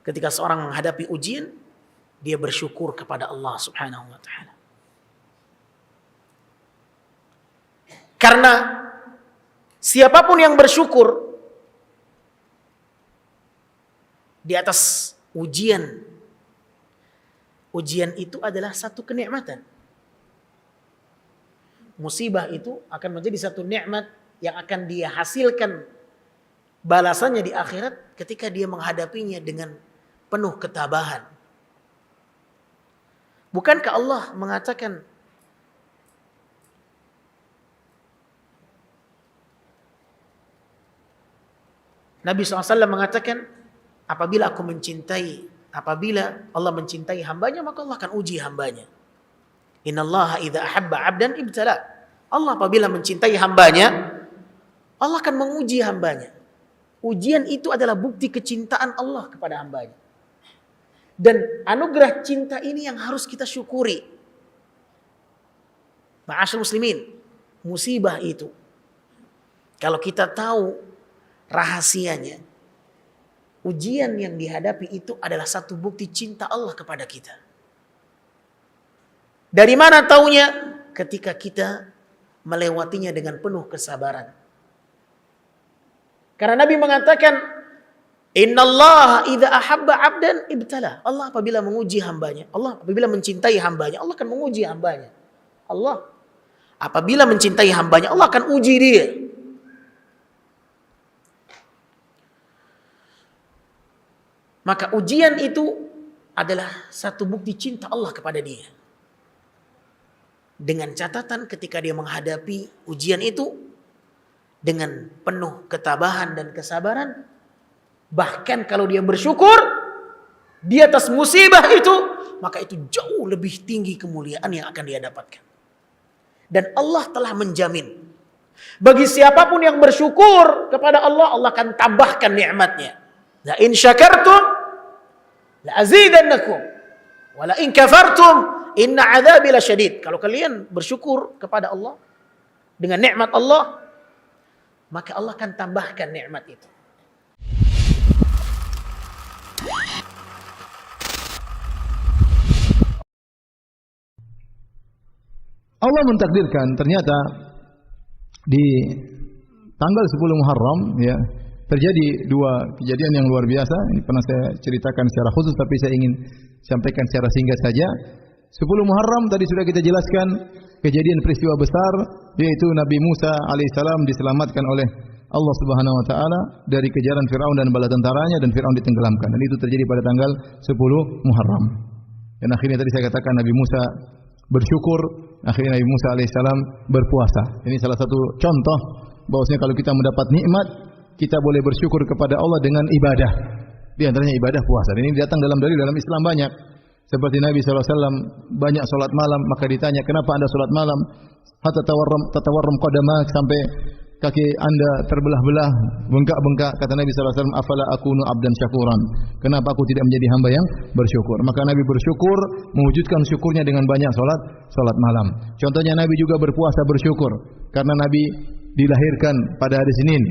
Ketika seorang menghadapi ujian, dia bersyukur kepada Allah Subhanahu wa ta'ala. Karena siapapun yang bersyukur di atas ujian, ujian itu adalah satu kenikmatan. Musibah itu akan menjadi satu nikmat yang akan dia hasilkan balasannya di akhirat ketika dia menghadapinya dengan penuh ketabahan. Bukankah Allah mengatakan Nabi SAW mengatakan, apabila Allah mencintai hambanya, maka Allah akan uji hambanya. Innallaha idza ahabba 'abdan ibtala. Allah apabila mencintai hambanya, Allah akan menguji hambanya. Ujian itu adalah bukti kecintaan Allah kepada hambanya. Dan anugerah cinta ini yang harus kita syukuri. Ma'asyarul muslimin, musibah itu, kalau kita tahu rahasianya, ujian yang dihadapi itu adalah satu bukti cinta Allah kepada kita. Dari mana taunya? Ketika kita melewatinya dengan penuh kesabaran. Karena Nabi mengatakan, innallaha idza ahabba 'abdan ibtala. Allah apabila menguji hambanya, Allah apabila mencintai hambanya, Allah akan menguji hambanya. Allah apabila mencintai hambanya, Allah akan uji dia. Maka ujian itu adalah satu bukti cinta Allah kepada dia. Dengan catatan ketika dia menghadapi ujian itu dengan penuh ketabahan dan kesabaran, bahkan kalau dia bersyukur di atas musibah itu, maka itu jauh lebih tinggi kemuliaan yang akan dia dapatkan. Dan Allah telah menjamin bagi siapapun yang bersyukur kepada Allah, Allah akan tambahkan nikmatnya. La in syakartum la azidannakum wa la in kafartum inna adzabi lasyadid. Kalau kalian bersyukur kepada Allah dengan nikmat Allah, maka Allah akan tambahkan nikmat itu. Allah mentakdirkan ternyata di tanggal 10 Muharram ya terjadi dua kejadian yang luar biasa. Ini pernah saya ceritakan secara khusus tapi saya ingin sampaikan secara singkat saja. 10 Muharram tadi sudah kita jelaskan kejadian peristiwa besar yaitu Nabi Musa alaihissalam diselamatkan oleh Allah Subhanahu wa taala dari kejaran Firaun dan bala tentaranya dan Firaun ditenggelamkan. Dan itu terjadi pada tanggal 10 Muharram. Dan akhirnya tadi saya katakan Nabi Musa bersyukur, akhirnya Nabi Musa alaihissalam berpuasa. Ini salah satu contoh bahwasanya kalau kita mendapat nikmat, kita boleh bersyukur kepada Allah dengan ibadah. Di antaranya ibadah puasa. Dan ini datang dalam Islam banyak. Seperti Nabi SAW banyak salat malam, maka ditanya, kenapa anda salat malam? Hatta tatawarram qadamak, sampai kaki anda terbelah-belah, bengkak-bengkak. Kata Nabi SAW, afala akunu abdan syakuran. Kenapa aku tidak menjadi hamba yang bersyukur? Maka Nabi bersyukur, mewujudkan syukurnya dengan banyak salat malam. Contohnya Nabi juga berpuasa bersyukur. Karena Nabi dilahirkan pada hari Senin.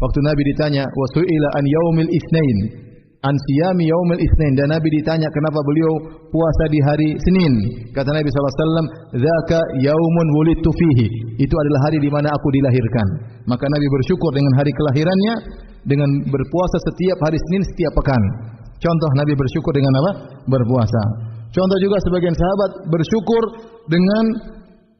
Waktu Nabi ditanya, wasu'ila an yaumil itsnain, an siyami yaumil itsnain, dan Nabi ditanya kenapa beliau puasa di hari Senin. Kata Nabi SAW, dzaka yaumun wulidtu fihi, itu adalah hari di mana aku dilahirkan. Maka Nabi bersyukur dengan hari kelahirannya dengan berpuasa setiap hari Senin setiap pekan. Contoh Nabi bersyukur dengan apa? Berpuasa. Contoh juga sebagian sahabat bersyukur dengan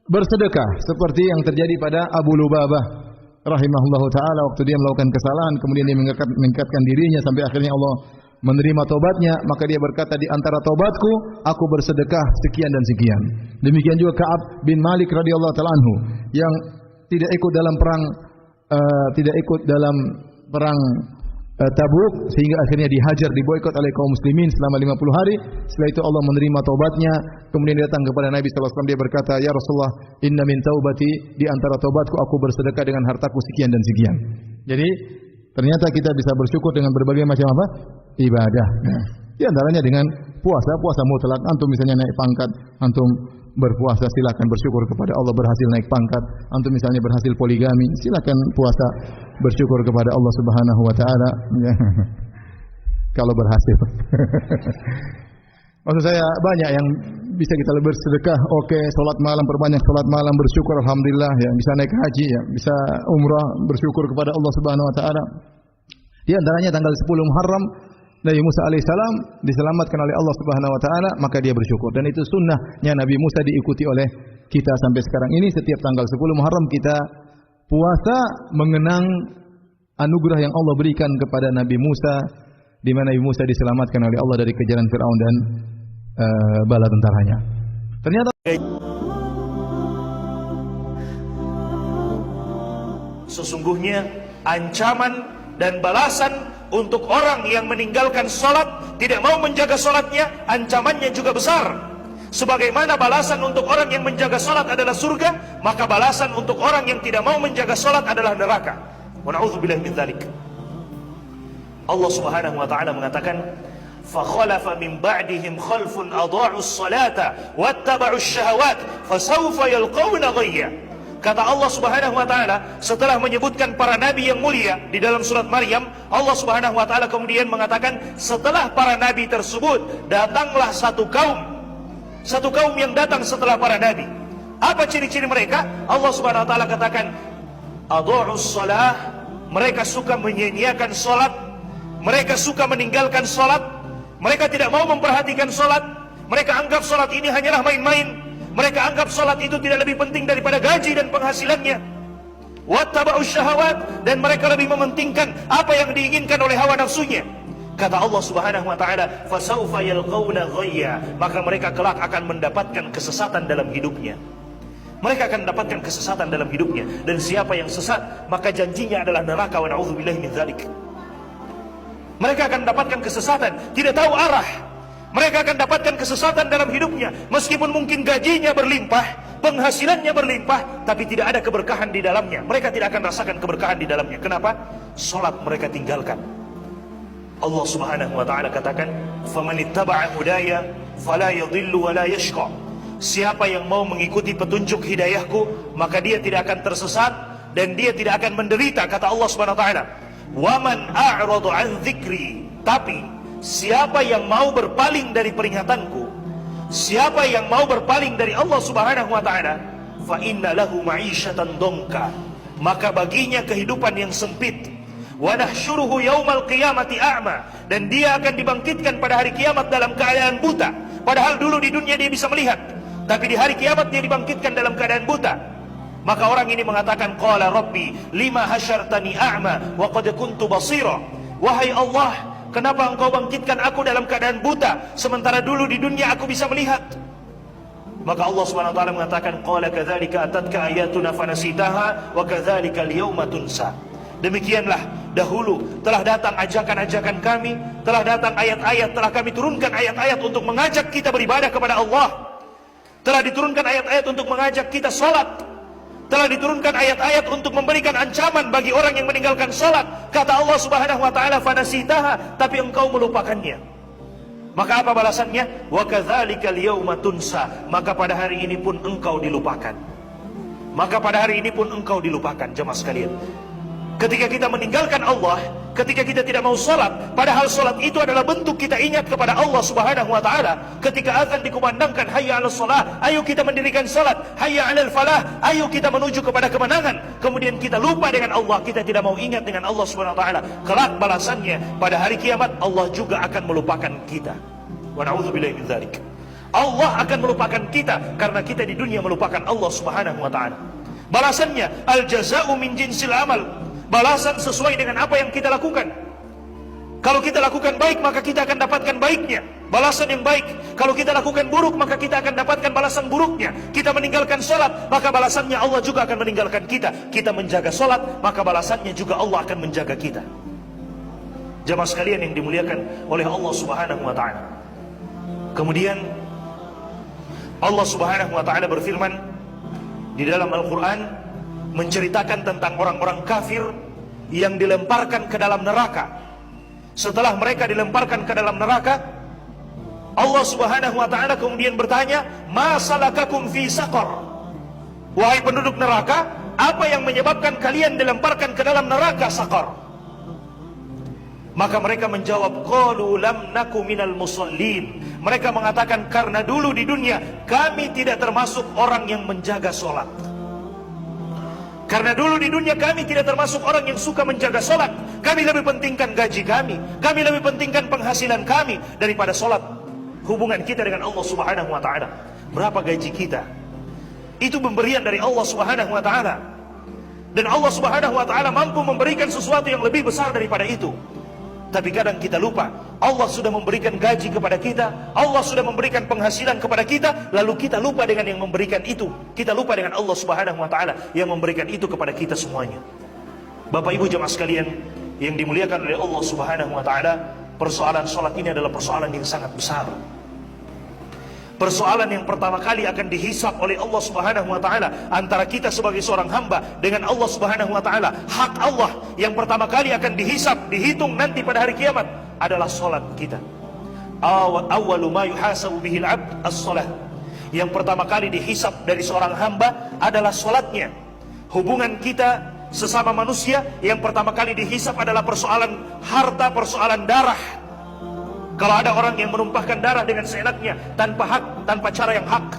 bersedekah seperti yang terjadi pada Abu Lubabah rahimahullahu taala waktu dia melakukan kesalahan kemudian dia mengangkatkan dirinya sampai akhirnya Allah menerima tobatnya, maka dia berkata, di antara tobatku aku bersedekah sekian dan sekian. Demikian juga Ka'ab bin Malik radhiyallahu taala anhu yang tidak ikut dalam perang Tabuk sehingga akhirnya dihajar, diboikot oleh kaum muslimin selama 50 hari. Setelah itu Allah menerima taubatnya, kemudian datang kepada Nabi SAW, dia berkata, ya Rasulullah, inna min taubati, di antara taubatku aku bersedekah dengan hartaku sekian dan sekian. Jadi ternyata kita bisa bersyukur dengan berbagai macam apa? Ibadah. Nah, di antaranya dengan puasa mutlak. Antum misalnya naik pangkat, antum berpuasa, silakan bersyukur kepada Allah berhasil naik pangkat. Antum misalnya berhasil poligami, silakan puasa bersyukur kepada Allah Subhanahu wa taala. Kalau berhasil. Maksud saya banyak yang bisa kita bersedekah, oke, salat malam, perbanyak salat malam, bersyukur alhamdulillah ya, bisa naik haji ya, bisa umrah, bersyukur kepada Allah Subhanahu wa taala. Di antaranya tanggal 10 Muharram Nabi Musa alaihissalam diselamatkan oleh Allah Subhanahu wa taala, maka dia bersyukur. Dan itu sunnahnya Nabi Musa diikuti oleh kita sampai sekarang ini. Setiap tanggal 10 Muharram kita puasa mengenang anugerah yang Allah berikan kepada Nabi Musa, di mana Nabi Musa diselamatkan oleh Allah dari kejaran Firaun dan bala tentaranya. Ternyata sesungguhnya ancaman dan balasan untuk orang yang meninggalkan salat, tidak mau menjaga salatnya, ancamannya juga besar. Sebagaimana balasan untuk orang yang menjaga salat adalah surga, maka balasan untuk orang yang tidak mau menjaga salat adalah neraka. Wa na'udzubillahi min dzalik. Allah Subhanahu wa taala mengatakan, "Fa khalafa min ba'dihim khalfun adha'us salata wattaba'us syahawat fasawfa yalqawna ghayya." Kata Allah Subhanahu wa taala setelah menyebutkan para nabi yang mulia di dalam surat Maryam, Allah Subhanahu wa taala kemudian mengatakan, setelah para nabi tersebut datanglah satu kaum yang datang setelah para nabi. Apa ciri-ciri mereka? Allah Subhanahu wa taala katakan, adha'us shalah, mereka suka menyia-nyiakan salat, mereka suka meninggalkan salat, mereka tidak mau memperhatikan salat, mereka anggap salat ini hanyalah main-main. Mereka anggap salat itu tidak lebih penting daripada gaji dan penghasilannya. Wattaba'us syahawat, dan mereka lebih mementingkan apa yang diinginkan oleh hawa nafsunya. Kata Allah Subhanahu wa taala, fasaufa yalqawna ghayya, maka mereka kelak akan mendapatkan kesesatan dalam hidupnya. Mereka akan mendapatkan kesesatan dalam hidupnya, dan siapa yang sesat maka janjinya adalah neraka. Wa na'udzubillahi min dzalik. Mereka akan mendapatkan kesesatan, tidak tahu arah. Mereka akan dapatkan kesesatan dalam hidupnya. Meskipun mungkin gajinya berlimpah, penghasilannya berlimpah, tapi tidak ada keberkahan di dalamnya. Mereka tidak akan rasakan keberkahan di dalamnya. Kenapa? Salat mereka tinggalkan. Allah Subhanahu wa taala katakan, "Faman ittaba'a hudaya fala yadhillu wa la yashqa." Siapa yang mau mengikuti petunjuk hidayahku, maka dia tidak akan tersesat dan dia tidak akan menderita, kata Allah Subhanahu wa taala. "Wa man a'rada 'an dzikri." Tapi siapa yang mau berpaling dari peringatanku, siapa yang mau berpaling dari Allah Subhanahu wa taala, fa inna lahu ma'isyatan dongka, maka baginya kehidupan yang sempit. Wa nahsyuruhu yaumal qiyamati a'ma, dan dia akan dibangkitkan pada hari kiamat dalam keadaan buta. Padahal dulu di dunia dia bisa melihat, tapi di hari kiamat dia dibangkitkan dalam keadaan buta. Maka orang ini mengatakan, qala rabbi lima hasyartani a'ma wa qad kuntu basira. Wahai Allah, kenapa engkau bangkitkan aku dalam keadaan buta sementara dulu di dunia aku bisa melihat? Maka Allah Subhanahu wa taala mengatakan, qala kadzalika atatka ayatuna fanasitaha wa kadzalika al-yauma tunsa. Demikianlah dahulu telah datang ajakan-ajakan kami, telah datang ayat-ayat, telah kami turunkan ayat-ayat untuk mengajak kita beribadah kepada Allah. Telah diturunkan ayat-ayat untuk mengajak kita salat. Telah diturunkan ayat-ayat untuk memberikan ancaman bagi orang yang meninggalkan salat. Kata Allah Subhanahu wa taala, fanasitaha, tapi engkau melupakannya. Maka apa balasannya? Wa kadzalika al-yauma tunsa, maka pada hari ini pun engkau dilupakan. Maka pada hari ini pun engkau dilupakan, jemaah sekalian. Ketika kita meninggalkan Allah, ketika kita tidak mau salat, padahal salat itu adalah bentuk kita ingat kepada Allah Subhanahu wa taala. Ketika azan dikumandangkan, hayya 'alas shalah, ayo kita mendirikan salat. Hayya 'alal falah, ayo kita menuju kepada kemenangan. Kemudian kita lupa dengan Allah, kita tidak mau ingat dengan Allah Subhanahu wa taala. Kelak balasannya pada hari kiamat Allah juga akan melupakan kita. Wa na'udzubillahi min dzalik. Allah akan melupakan kita karena kita di dunia melupakan Allah Subhanahu wa taala. Balasannya al-jazaa'u min jinsil amal. Balasan sesuai dengan apa yang kita lakukan. Kalau kita lakukan baik, maka kita akan dapatkan baiknya, balasan yang baik. Kalau kita lakukan buruk, maka kita akan dapatkan balasan buruknya. Kita meninggalkan salat, maka balasannya Allah juga akan meninggalkan kita. Kita menjaga salat, maka balasannya juga Allah akan menjaga kita. Jamaah sekalian yang dimuliakan oleh Allah Subhanahu wa taala. Kemudian Allah Subhanahu wa taala berfirman di dalam Al-Qur'an menceritakan tentang orang-orang kafir yang dilemparkan ke dalam neraka. Setelah mereka dilemparkan ke dalam neraka, Allah Subhanahu wa taala kemudian bertanya, "Ma salakakum fi saqar?" Wahai penduduk neraka, apa yang menyebabkan kalian dilemparkan ke dalam neraka saqar? Maka mereka menjawab, qalu lam naku minal musallin. Mereka mengatakan, karena dulu di dunia kami tidak termasuk orang yang menjaga salat. Karena dulu di dunia kami tidak termasuk orang yang suka menjaga salat. Kami lebih pentingkan gaji kami lebih pentingkan penghasilan kami daripada salat. Hubungan kita dengan Allah Subhanahu wa taala, berapa gaji kita? Itu pemberian dari Allah Subhanahu wa taala. Dan Allah Subhanahu wa taala mampu memberikan sesuatu yang lebih besar daripada itu. Tapi kadang kita lupa, Allah sudah memberikan gaji kepada kita, Allah sudah memberikan penghasilan kepada kita, lalu kita lupa dengan yang memberikan itu. Kita lupa dengan Allah Subhanahu wa taala yang memberikan itu kepada kita semuanya. Bapak Ibu jemaah sekalian yang dimuliakan oleh Allah Subhanahu wa taala, persoalan salat ini adalah persoalan yang sangat besar. Persoalan yang pertama kali akan dihisab oleh Allah Subhanahu wa taala antara kita sebagai seorang hamba dengan Allah Subhanahu wa taala. Hak Allah yang pertama kali akan dihisab, dihitung nanti pada hari kiamat adalah salat kita. Awwalu ma yuhasabu bihil 'abd as-shalah. Yang pertama kali dihisab dari seorang hamba adalah salatnya. Hubungan kita sesama manusia yang pertama kali dihisab adalah persoalan harta, persoalan darah. Kalau ada orang yang menumpahkan darah dengan seenaknya, tanpa hak, tanpa cara yang hak.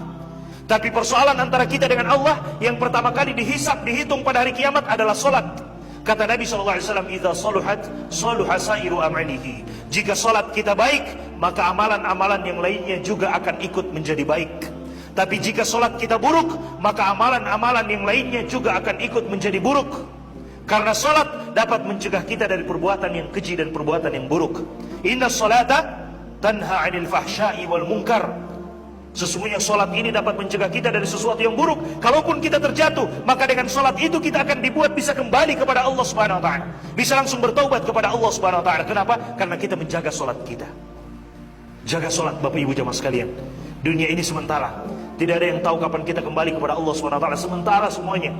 Tapi persoalan antara kita dengan Allah yang pertama kali dihisab, dihitung pada hari kiamat adalah salat. Kata Nabi SAW, "Idza saluhat, saluha sairu amalihi." Jika salat kita baik, maka amalan-amalan yang lainnya juga akan ikut menjadi baik. Tapi jika salat kita buruk, maka amalan-amalan yang lainnya juga akan ikut menjadi buruk. Karena salat dapat mencegah kita dari perbuatan yang keji dan perbuatan yang buruk. Inna salata tanha 'anil fahsya'i wal munkar. Sesungguhnya salat ini dapat mencegah kita dari sesuatu yang buruk. Kalaupun kita terjatuh, maka dengan salat itu kita akan dibuat bisa kembali kepada Allah Subhanahu wa taala. Bisa langsung bertaubat kepada Allah Subhanahu wa taala. Kenapa? Karena kita menjaga salat kita. Jaga salat Bapak Ibu jamaah sekalian. Dunia ini sementara. Tidak ada yang tahu kapan kita kembali kepada Allah Subhanahu wa taala. Sementara semuanya.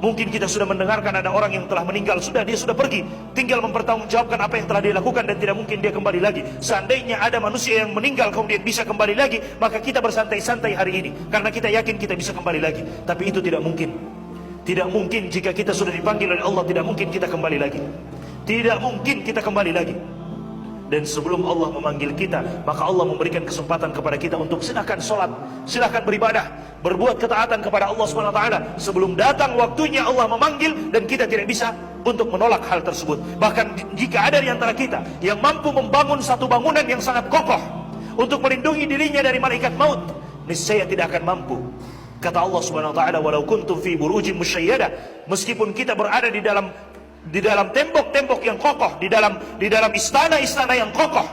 Mungkin kita sudah mendengarkan ada orang yang telah meninggal, dia sudah pergi, tinggal mempertanggungjawabkan apa yang telah dia lakukan dan tidak mungkin dia kembali lagi. Seandainya ada manusia yang meninggal kemudian bisa kembali lagi, maka kita bersantai-santai hari ini karena kita yakin kita bisa kembali lagi. Tapi itu tidak mungkin. Tidak mungkin jika kita sudah dipanggil oleh Allah, tidak mungkin kita kembali lagi. Tidak mungkin kita kembali lagi. Dan sebelum Allah memanggil kita, maka Allah memberikan kesempatan kepada kita untuk silakan sholat, silakan beribadah, berbuat ketaatan kepada Allah SWT sebelum datang waktunya Allah memanggil, dan kita tidak bisa untuk menolak hal tersebut. Bahkan jika ada di antara kita yang mampu membangun satu bangunan yang sangat kokoh untuk melindungi dirinya dari malaikat maut, niscaya tidak akan mampu. Kata Allah SWT, walau kuntum fi burujin musyayyada, meskipun kita berada di dalam tembok-tembok yang kokoh, di dalam istana-istana yang kokoh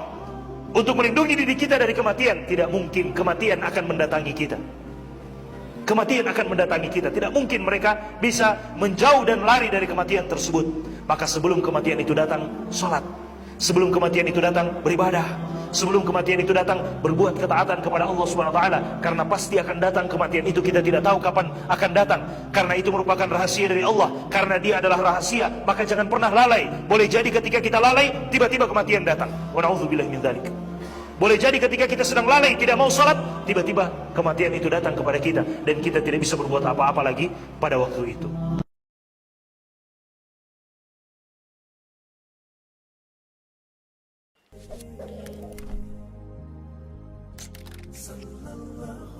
untuk melindungi diri kita dari kematian, tidak mungkin kematian akan mendatangi kita. Kematian akan mendatangi kita. Tidak mungkin mereka bisa menjauh dan lari dari kematian tersebut. Maka sebelum kematian itu datang, sholat. Sebelum kematian itu datang, beribadah. Sebelum kematian itu datang, berbuat ketaatan kepada Allah SWT. Karena pasti akan datang kematian itu, kita tidak tahu kapan akan datang. Karena itu merupakan rahasia dari Allah. Karena dia adalah rahasia, maka jangan pernah lalai. Boleh jadi ketika kita lalai, tiba-tiba kematian datang. Wa na'udzubillahi min dzalik. Boleh jadi ketika kita sedang lalai, tidak mau salat, tiba-tiba kematian itu datang kepada kita, dan kita tidak bisa berbuat apa-apa lagi pada waktu itu. Sallallahu